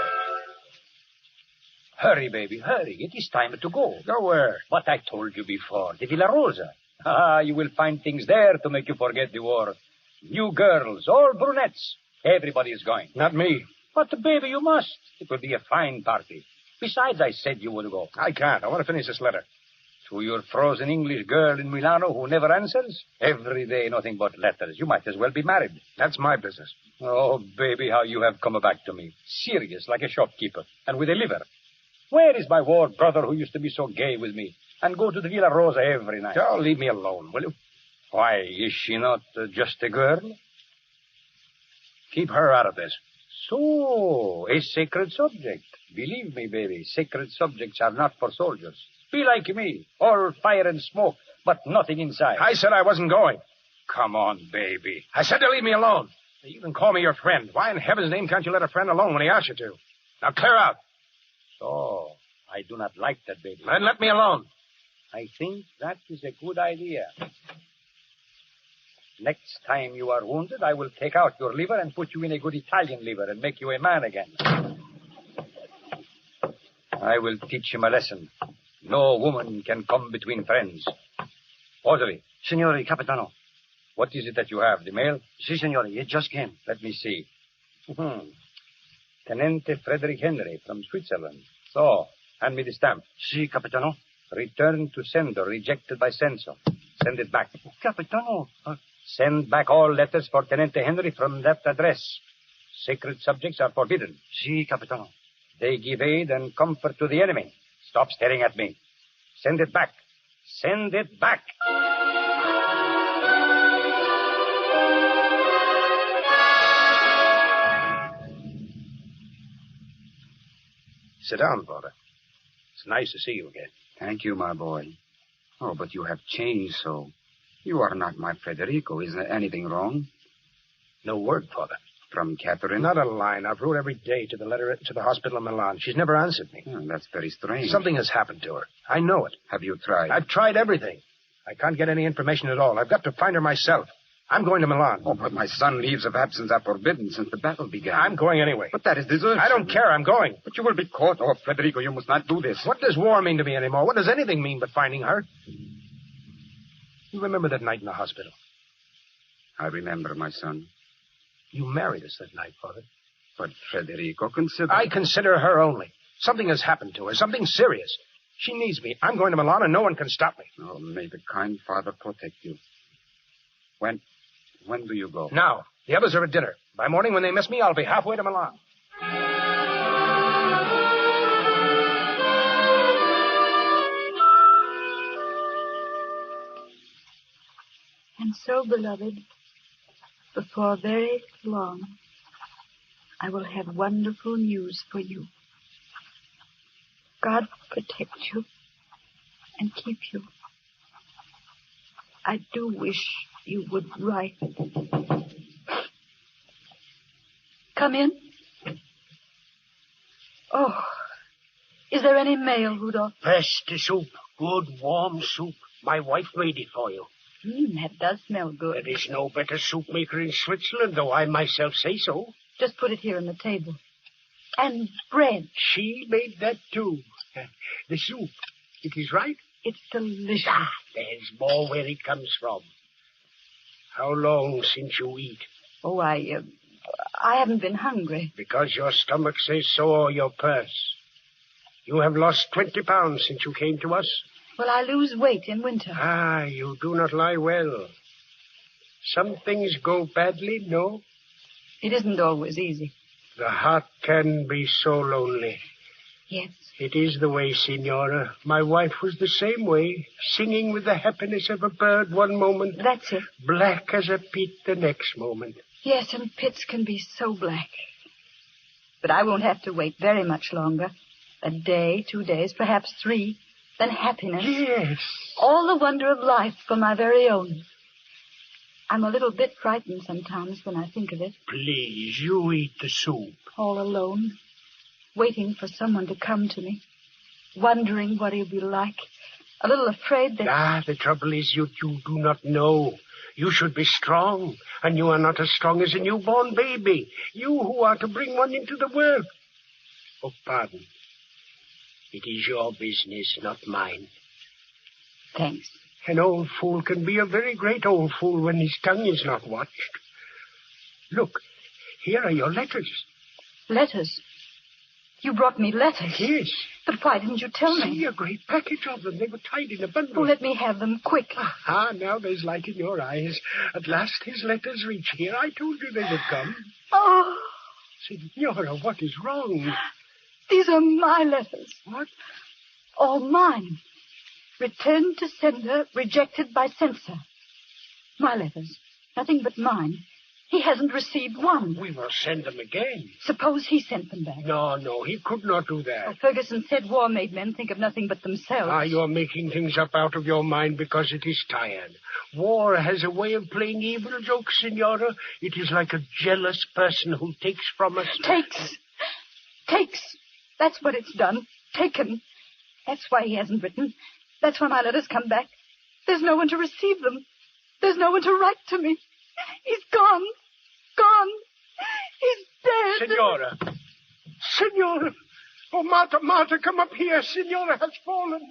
Hurry, baby, hurry. It is time to go. Go where? What I told you before, the Villa Rosa. Ah, you will find things there to make you forget the war. New girls, all brunettes. Everybody is going. Not me. But, baby, you must. It will be a fine party. Besides, I said you would go. I can't. I want to finish this letter. To your frozen English girl in Milano who never answers? Every day nothing but letters. You might as well be married. That's my business. Oh, baby, how you have come back to me. Serious, like a shopkeeper, and with a liver. Where is my war brother who used to be so gay with me and go to the Villa Rosa every night? Oh, leave me alone, will you? Why, is she not just a girl? Keep her out of this. So, a sacred subject. Believe me, baby, sacred subjects are not for soldiers. Be like me, all fire and smoke, but nothing inside. I said I wasn't going. Come on, baby. I said to leave me alone. You can call me your friend. Why in heaven's name can't you let a friend alone when he asks you to? Now clear out. So, I do not like that, baby. Then let me alone. I think that is a good idea. Next time you are wounded, I will take out your liver and put you in a good Italian liver and make you a man again. I will teach him a lesson. No woman can come between friends. Orderly. Signore, Capitano. What is it that you have, the mail? Si, signore, it just came. Let me see. Tenente Frederick Henry from Switzerland. So, hand me the stamp. Si, Capitano. Return to sender, rejected by censor. Send it back. Capitano. Send back all letters for Tenente Henry from that address. Sacred subjects are forbidden. Si, Capitano. They give aid and comfort to the enemy. Stop staring at me. Send it back. Send it back. Sit down, Father. It's nice to see you again. Thank you, my boy. Oh, but you have changed so. You are not my Federico. Is there anything wrong? No word, Father. From Catherine? Not a line. I've wrote every day to the hospital in Milan. She's never answered me. Oh, that's very strange. Something has happened to her. I know it. Have you tried? I've tried everything. I can't get any information at all. I've got to find her myself. I'm going to Milan. Oh, but my son, leaves of absence are forbidden since the battle began. I'm going anyway. But that is desertion. I don't care. I'm going. But you will be caught. Oh, Federico, you must not do this. What does war mean to me anymore? What does anything mean but finding her? You remember that night in the hospital? I remember, my son. You married us that night, Father. But Federico, consider... I consider her only. Something has happened to her. Something serious. She needs me. I'm going to Milan and no one can stop me. Oh, may the kind Father protect you. When do you go? Now. The others are at dinner. By morning, when they miss me, I'll be halfway to Milan. And so, beloved, before very long, I will have wonderful news for you. God protect you and keep you. I do wish you would write. Come in. Oh, is there any mail, Rudolph? Best soup. Good, warm soup. My wife made it for you. That does smell good. There is no better soup maker in Switzerland, though I myself say so. Just put it here on the table. And bread. She made that, too. The soup. It is right? It's delicious. There's more where it comes from. How long since you eat? Oh, I haven't been hungry. Because your stomach says so, or your purse. You have lost 20 pounds since you came to us. Well, I lose weight in winter. You do not lie well. Some things go badly, no? It isn't always easy. The heart can be so lonely. Yes. It is the way, Signora. My wife was the same way, singing with the happiness of a bird one moment. That's it. Black as a pit the next moment. Yes, and pits can be so black. But I won't have to wait very much longer. A day, 2 days, perhaps 3. Then happiness. Yes. All the wonder of life for my very own. I'm a little bit frightened sometimes when I think of it. Please, you eat the soup. All alone, waiting for someone to come to me, wondering what he'll be like, a little afraid that... the trouble is you do not know. You should be strong, and you are not as strong as a newborn baby. You who are to bring one into the world. Oh, pardon. It is your business, not mine. Thanks. An old fool can be a very great old fool when his tongue is not watched. Look, here are your letters. Letters? You brought me letters? Yes. But why didn't you tell me? See, a great package of them. They were tied in a bundle. Oh, let me have them, quick. Now there's light in your eyes. At last his letters reach here. I told you they would come. Oh. Signora, what is wrong? These are my letters. What? All mine. Returned to sender, rejected by censor. My letters. Nothing but mine. He hasn't received one. We will send them again. Suppose he sent them back. No, he could not do that. Well, Ferguson said war-made men think of nothing but themselves. You are making things up out of your mind because it is tired. War has a way of playing evil jokes, Signora. It is like a jealous person who takes from us... Takes. That's what it's done. Taken. That's why he hasn't written. That's why my letters come back. There's no one to receive them. There's no one to write to me. He's gone. Gone. He's dead. Signora. Oh, Marta, come up here. Signora has fallen.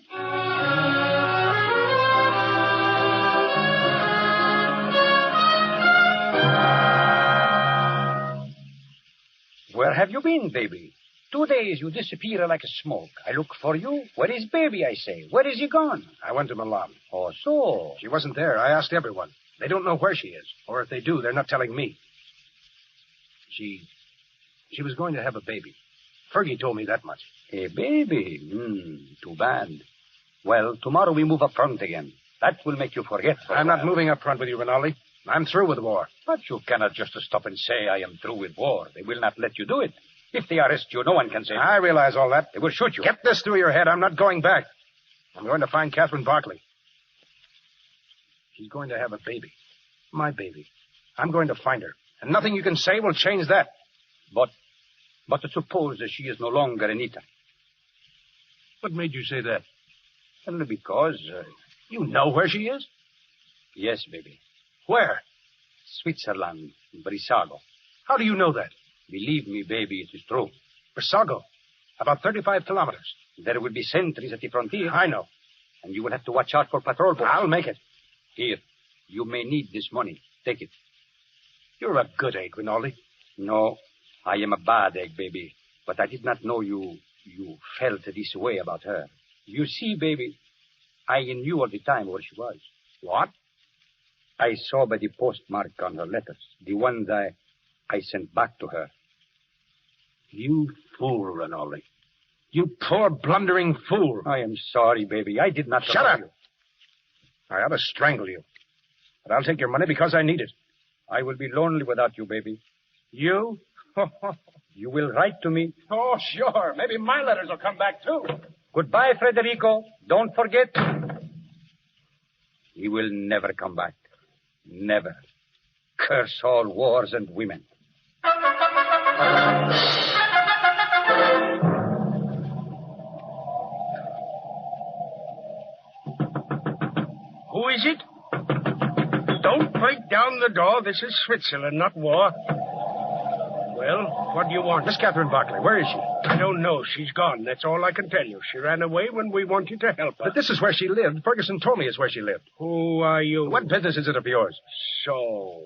Where have you been, baby? 2 days you disappear like a smoke. I look for you. Where is baby, I say? Where is he gone? I went to Milan. Oh, so? She wasn't there. I asked everyone. They don't know where she is. Or if they do, they're not telling me. She was going to have a baby. Fergie told me that much. A baby? Too bad. Well, tomorrow we move up front again. That will make you forget. I'm not moving up front with you, Rinaldi. I'm through with the war. But you cannot just stop and say I am through with war. They will not let you do it. If they arrest you, no one can say... I realize all that. They will shoot you. Get this through your head. I'm not going back. I'm going to find Catherine Barclay. She's going to have a baby. My baby. I'm going to find her. And nothing you can say will change that. But suppose that she is no longer in Italy. What made you say that? Only because... You know where she is? Yes, baby. Where? Switzerland, Brissago. How do you know that? Believe me, baby, it is true. Brissago? About 35 kilometers. There will be sentries at the frontier. I know. And you will have to watch out for patrol boats. I'll make it. Here, you may need this money. Take it. You're a good egg, Rinaldi. No, I am a bad egg, baby. But I did not know you felt this way about her. You see, baby, I knew all the time where she was. What? I saw by the postmark on her letters, the ones I sent back to her. You fool, Rinaldi. You poor, blundering fool. I am sorry, baby. I did not... Shut up! I ought to strangle you. But I'll take your money because I need it. I will be lonely without you, baby. You? You will write to me. Oh, sure. Maybe my letters will come back, too. Goodbye, Federico. Don't forget. He will never come back. Never. Curse all wars and women. Who is it? Don't break down the door. This is Switzerland, not war. Well, what do you want? Miss Catherine Barclay, where is she? I don't know. She's gone. That's all I can tell you. She ran away when we wanted to help her. But this is where she lived. Ferguson told me it's where she lived. Who are you? What business is it of yours? So,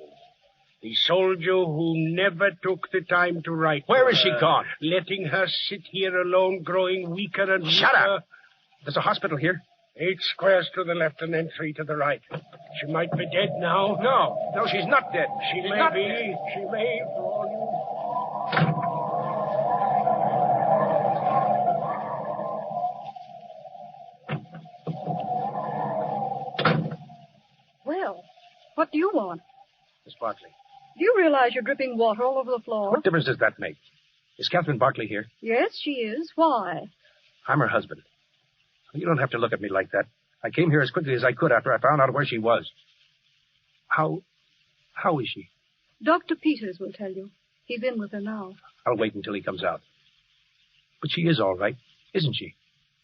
the soldier who never took the time to write. Where is she gone? Letting her sit here alone, growing weaker and weaker. Shut up! There's a hospital here. 8 squares to the left and then 3 to the right. She might be dead now. No, she's not dead. She may be. She may, for all you... Well, what do you want? Miss Barclay. Do you realize you're dripping water all over the floor? What difference does that make? Is Catherine Barclay here? Yes, she is. Why? I'm her husband. You don't have to look at me like that. I came here as quickly as I could after I found out where she was. How is she? Dr. Peters will tell you. He's in with her now. I'll wait until he comes out. But she is all right, isn't she?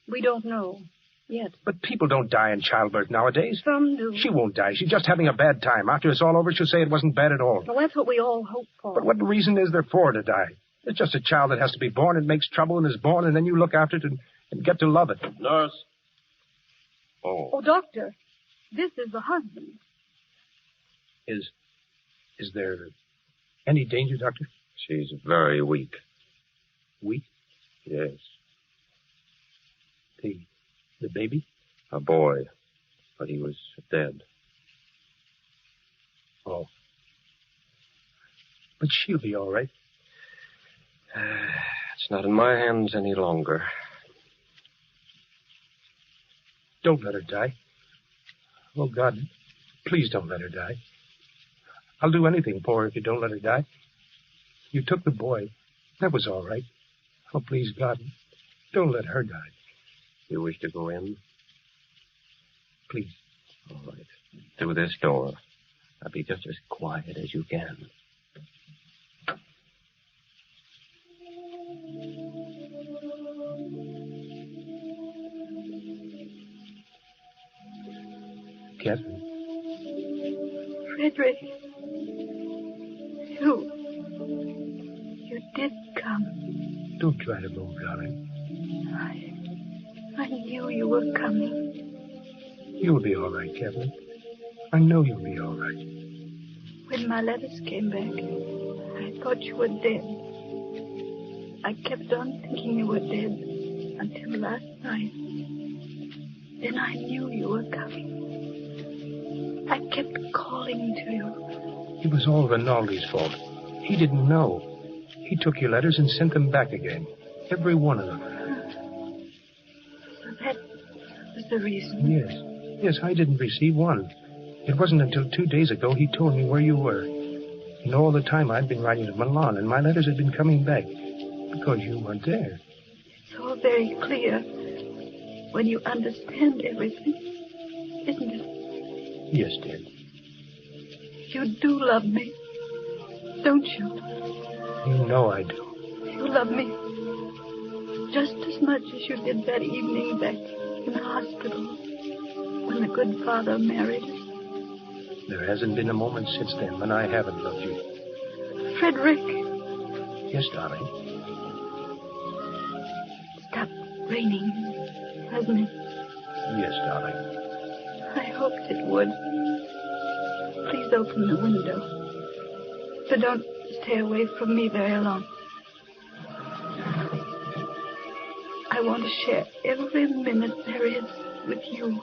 We don't know yet. But people don't die in childbirth nowadays. Some do. She won't die. She's just having a bad time. After it's all over, she'll say it wasn't bad at all. Well, that's what we all hope for. But what reason is there for her to die? It's just a child that has to be born and makes trouble and is born, and then you look after it and get to love it. Nurse. Oh, doctor, this is the husband. Is there any danger, doctor? She's very weak. Weak? Yes. The baby? A boy. But he was dead. Oh. But she'll be all right. It's not in my hands any longer. Don't let her die. Oh, God, please don't let her die. I'll do anything for her if you don't let her die. You took the boy. That was all right. Oh, please, God, don't let her die. You wish to go in? Please. All right. Through this door. Now be just as quiet as you can. Catherine. Frederick. You did come. Don't try to move, darling. I knew you were coming. You'll be all right, Catherine. I know you'll be all right. When my letters came back, I thought you were dead. I kept on thinking you were dead until last night. Then I knew you were coming. I kept calling to you. It was all Rinaldi's fault. He didn't know. He took your letters and sent them back again. Every one of them. So that was the reason? Yes, I didn't receive one. It wasn't until 2 days ago he told me where you were. And all the time I'd been writing to Milan, and my letters had been coming back. Because you weren't there. It's all very clear when you understand everything, isn't it? Yes, dear. You do love me, don't you? You know I do. You love me just as much as you did that evening back in the hospital when the good father married us. There hasn't been a moment since then when I haven't loved you. Frederick. Yes, darling. Stopped raining, hasn't it? Yes, darling. I hoped it would. Please open the window. But don't stay away from me very long. I want to share every minute there is with you.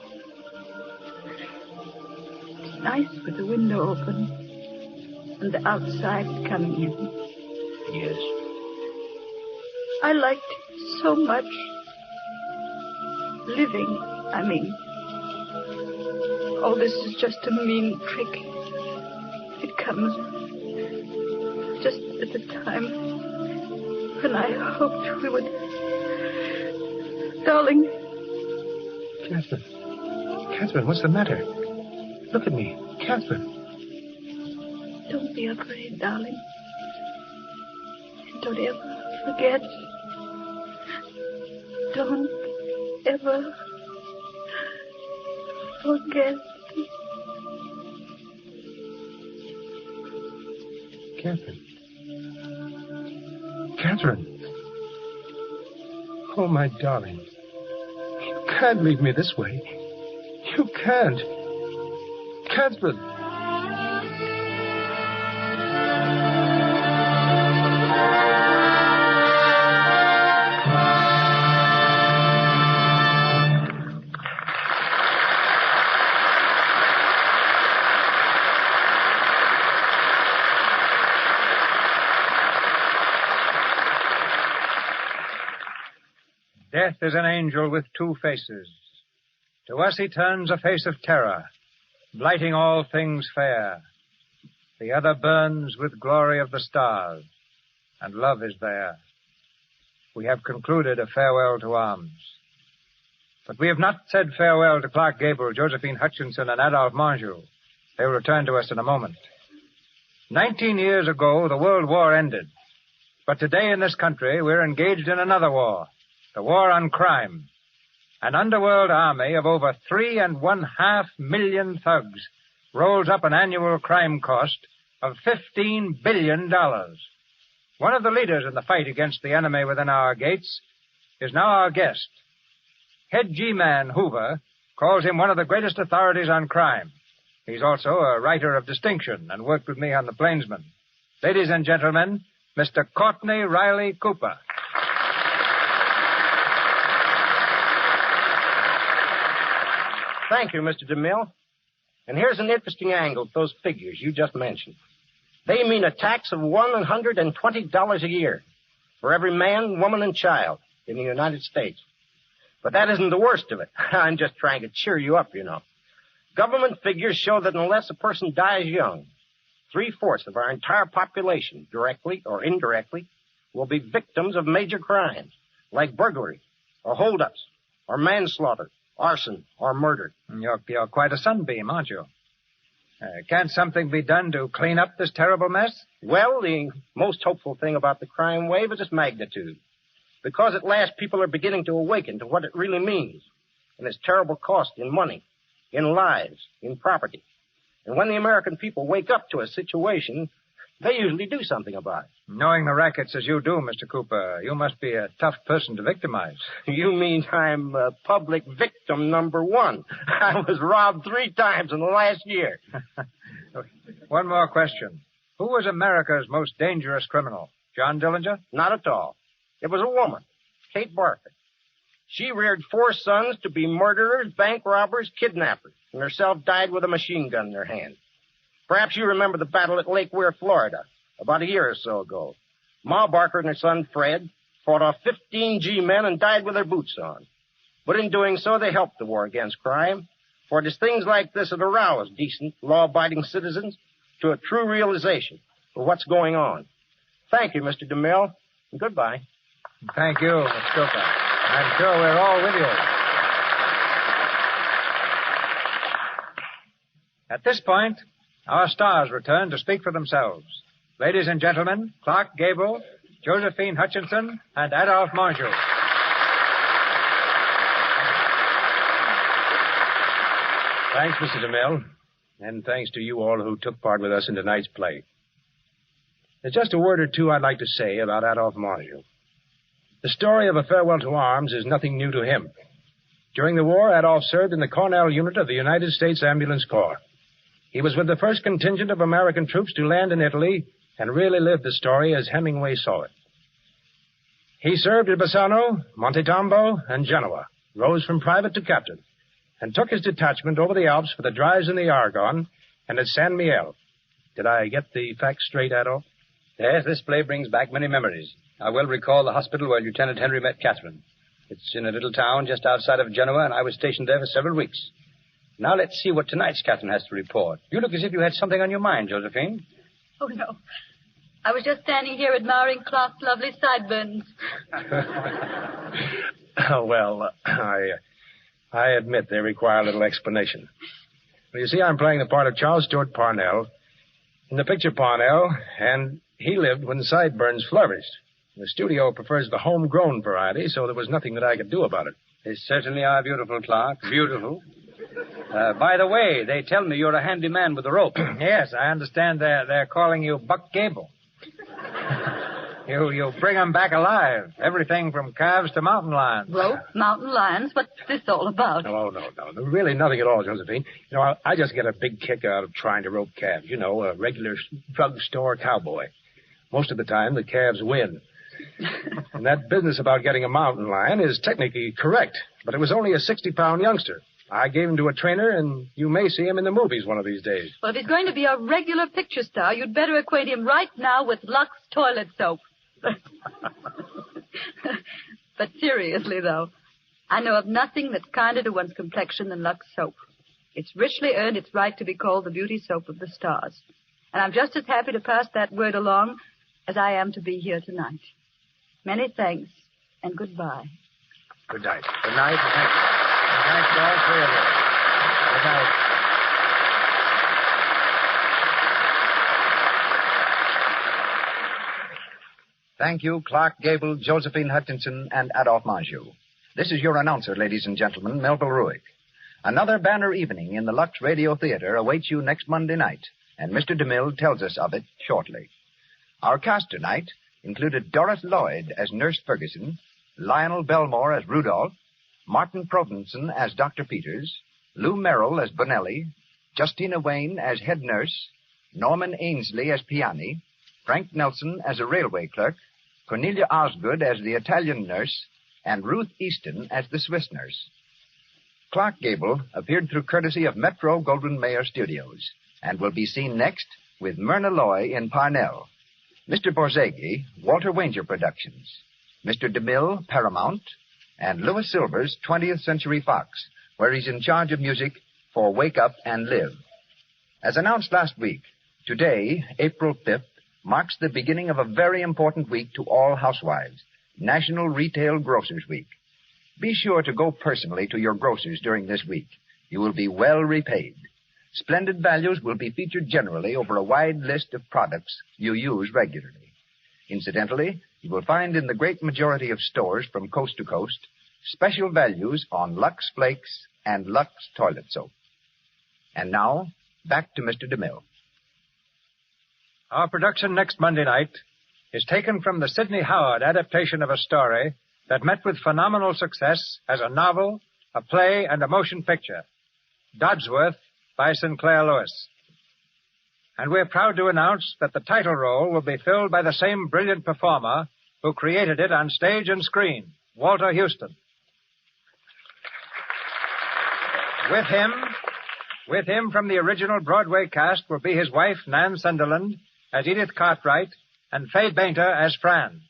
It's nice with the window open and the outside coming in. Yes. I liked it so much. Living, I mean. All this is just a mean trick. It comes just at the time when I hoped we would... Darling. Catherine, what's the matter? Look at me. Catherine. Don't be afraid, darling. And don't ever forget. Don't ever forget. Catherine. Oh, my darling. You can't leave me this way. You can't. Catherine. Death is an angel with two faces. To us he turns a face of terror, blighting all things fair. The other burns with glory of the stars, and love is there. We have concluded a farewell to arms. But we have not said farewell to Clark Gable, Josephine Hutchinson, and Adolph Menjou. They will return to us in a moment. 19 years ago, the World War ended. But today in this country, we're engaged in another war. The war on crime. An underworld army of over 3.5 million thugs rolls up an annual crime cost of $15 billion. One of the leaders in the fight against the enemy within our gates is now our guest. Head G-Man Hoover calls him one of the greatest authorities on crime. He's also a writer of distinction and worked with me on The Plainsman. Ladies and gentlemen, Mr. Courtney Riley Cooper. Thank you, Mr. DeMille. And here's an interesting angle to those figures you just mentioned. They mean a tax of $120 a year for every man, woman, and child in the United States. But that isn't the worst of it. I'm just trying to cheer you up, you know. Government figures show that unless a person dies young, 3/4 of our entire population, directly or indirectly, will be victims of major crimes, like burglary, or holdups, or manslaughter, arson, or murder. You're quite a sunbeam, aren't you? Can't something be done to clean up this terrible mess? Well, the most hopeful thing about the crime wave is its magnitude. Because at last people are beginning to awaken to what it really means and its terrible cost in money, in lives, in property. And when the American people wake up to a situation, they usually do something about it. Knowing the rackets as you do, Mr. Cooper, you must be a tough person to victimize. You mean I'm public victim number 1. I was robbed 3 times in the last year. One more question. Who was America's most dangerous criminal? John Dillinger? Not at all. It was a woman, Kate Barker. She reared 4 sons to be murderers, bank robbers, kidnappers, and herself died with a machine gun in her hand. Perhaps you remember the battle at Lake Weir, Florida, about a year or so ago. Ma Barker and her son, Fred, fought off 15 G-men and died with their boots on. But in doing so, they helped the war against crime, for it is things like this that arouse decent, law-abiding citizens to a true realization of what's going on. Thank you, Mr. DeMille, and goodbye. Thank you, Mr. Cooper. I'm sure we're all with you. At this point, our stars return to speak for themselves. Ladies and gentlemen, Clark Gable, Josephine Hutchinson, and Adolph Menjou. Thanks, Mr. DeMille, and thanks to you all who took part with us in tonight's play. There's just a word or two I'd like to say about Adolph Menjou. The story of A Farewell to Arms is nothing new to him. During the war, Adolph served in the Cornell unit of the United States Ambulance Corps. He was with the first contingent of American troops to land in Italy and really lived the story as Hemingway saw it. He served at Bassano, Montetombo, and Genoa, rose from private to captain, and took his detachment over the Alps for the drives in the Argonne and at San Miel. Did I get the facts straight, Adolph? Yes, this play brings back many memories. I well recall the hospital where Lieutenant Henry met Catherine. It's in a little town just outside of Genoa, and I was stationed there for several weeks. Now let's see what tonight's Catherine has to report. You look as if you had something on your mind, Josephine. Oh, no. I was just standing here admiring Clark's lovely sideburns. Well, I admit they require a little explanation. Well, you see, I'm playing the part of Charles Stewart Parnell in the picture Parnell, and he lived when sideburns flourished. The studio prefers the homegrown variety, so there was nothing that I could do about it. They certainly are beautiful, Clark. Beautiful. By the way, they tell me you're a handy man with a rope. Yes, I understand they're calling you Buck Gable. You bring 'em back alive. Everything from calves to mountain lions. Rope, mountain lions, what's this all about? No. Really nothing at all, Josephine. You know, I just get a big kick out of trying to rope calves. You know, a regular drugstore cowboy. Most of the time, the calves win. And that business about getting a mountain lion is technically correct, but it was only a 60-pound youngster. I gave him to a trainer, and you may see him in the movies one of these days. Well, if he's going to be a regular picture star, you'd better acquaint him right now with Lux toilet soap. But seriously, though, I know of nothing that's kinder to one's complexion than Lux soap. It's richly earned its right to be called the beauty soap of the stars. And I'm just as happy to pass that word along as I am to be here tonight. Many thanks, and goodbye. Good night. Good night. Good night to all three of you. Good night. Thank you, Clark Gable, Josephine Hutchinson, and Adolph Menjou. This is your announcer, ladies and gentlemen, Melville Ruick. Another banner evening in the Lux Radio Theater awaits you next Monday night, and Mr. DeMille tells us of it shortly. Our cast tonight included Doris Lloyd as Nurse Ferguson, Lionel Belmore as Rudolph, Martin Provenson as Dr. Peters, Lou Merrill as Bonelli, Justina Wayne as head nurse, Norman Ainsley as Piani, Frank Nelson as a railway clerk, Cornelia Osgood as the Italian nurse, and Ruth Easton as the Swiss nurse. Clark Gable appeared through courtesy of Metro Goldwyn Mayer Studios and will be seen next with Myrna Loy in Parnell. Mr. Borzage, Walter Wanger Productions. Mr. DeMille, Paramount. And Louis Silvers, 20th Century Fox, where he's in charge of music for Wake Up and Live. As announced last week, today, April 5th, marks the beginning of a very important week to all housewives, National Retail Grocers Week. Be sure to go personally to your grocers during this week. You will be well repaid. Splendid values will be featured generally over a wide list of products you use regularly. Incidentally, you will find in the great majority of stores from coast to coast special values on Lux Flakes and Lux Toilet Soap. And now, back to Mr. DeMille. Our production next Monday night is taken from the Sidney Howard adaptation of a story that met with phenomenal success as a novel, a play, and a motion picture, Dodsworth by Sinclair Lewis. And we're proud to announce that the title role will be filled by the same brilliant performer who created it on stage and screen, Walter Huston. With him from the original Broadway cast will be his wife, Nan Sunderland, as Edith Cartwright, and Fay Bainter as Fran.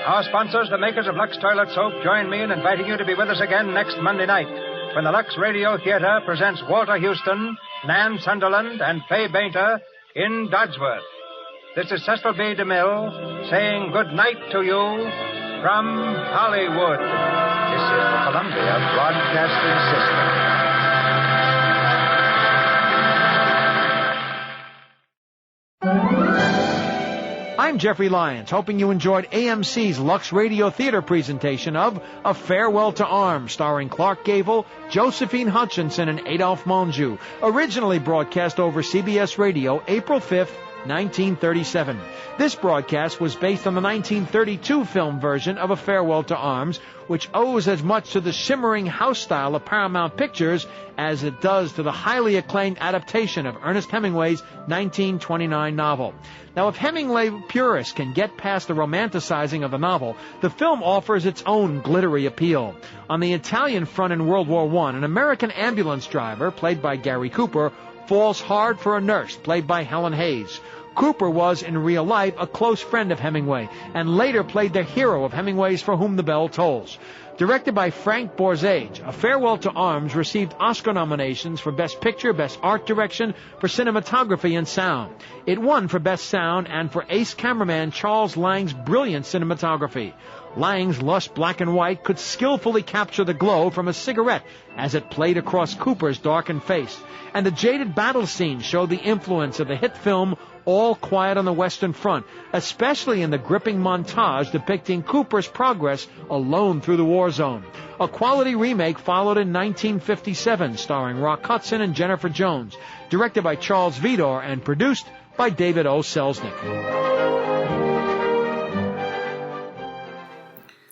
Our sponsors, the makers of Lux Toilet Soap, join me in inviting you to be with us again next Monday night when the Lux Radio Theater presents Walter Huston, Nan Sunderland, and Fay Bainter in Dodsworth. This is Cecil B. DeMille saying good night to you from Hollywood. This is the Columbia Broadcasting System. I'm Jeffrey Lyons, hoping you enjoyed AMC's Lux Radio Theater presentation of A Farewell to Arms, starring Clark Gable, Josephine Hutchinson, and Adolph Menjou, originally broadcast over CBS Radio April 5th, 1937. This broadcast was based on the 1932 film version of A Farewell to Arms, which owes as much to the shimmering house style of Paramount Pictures as it does to the highly acclaimed adaptation of Ernest Hemingway's 1929 novel. Now, if Hemingway purists can get past the romanticizing of the novel, the film offers its own glittery appeal. On the Italian front in World War I, an American ambulance driver, played by Gary Cooper, falls hard for a nurse, played by Helen Hayes. Cooper was, in real life, a close friend of Hemingway, and later played the hero of Hemingway's For Whom the Bell Tolls. Directed by Frank Borzage, A Farewell to Arms received Oscar nominations for Best Picture, Best Art Direction, for Cinematography and Sound. It won for Best Sound and for ace cameraman Charles Lang's brilliant cinematography. Lang's lush black and white could skillfully capture the glow from a cigarette as it played across Cooper's darkened face. And the jaded battle scenes showed the influence of the hit film All Quiet on the Western Front, especially in the gripping montage depicting Cooper's progress alone through the war zone. A quality remake followed in 1957, starring Rock Hudson and Jennifer Jones, directed by Charles Vidor and produced by David O. Selznick.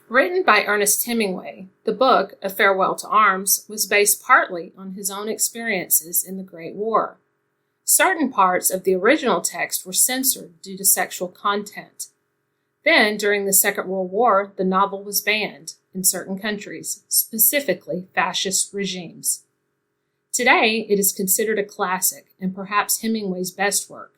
Written by Ernest Hemingway, the book, A Farewell to Arms, was based partly on his own experiences in the Great War. Certain parts of the original text were censored due to sexual content. Then, during the Second World War, the novel was banned in certain countries, specifically fascist regimes. Today, it is considered a classic and perhaps Hemingway's best work.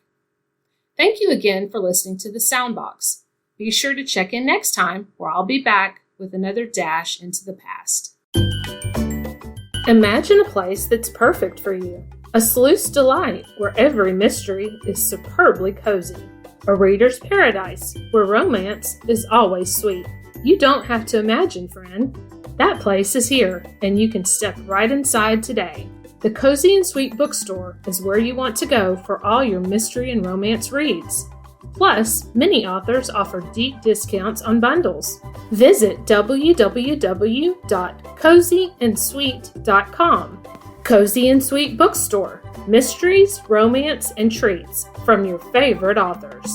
Thank you again for listening to the Soundbox. Be sure to check in next time, where I'll be back with another dash into the past. Imagine a place that's perfect for you. A sleuth's delight, where every mystery is superbly cozy. A reader's paradise, where romance is always sweet. You don't have to imagine, friend. That place is here, and you can step right inside today. The Cozy and Sweet Bookstore is where you want to go for all your mystery and romance reads. Plus, many authors offer deep discounts on bundles. Visit www.cozyandsweet.com. Cozy and Sweet Bookstore. Mysteries, romance, and treats from your favorite authors.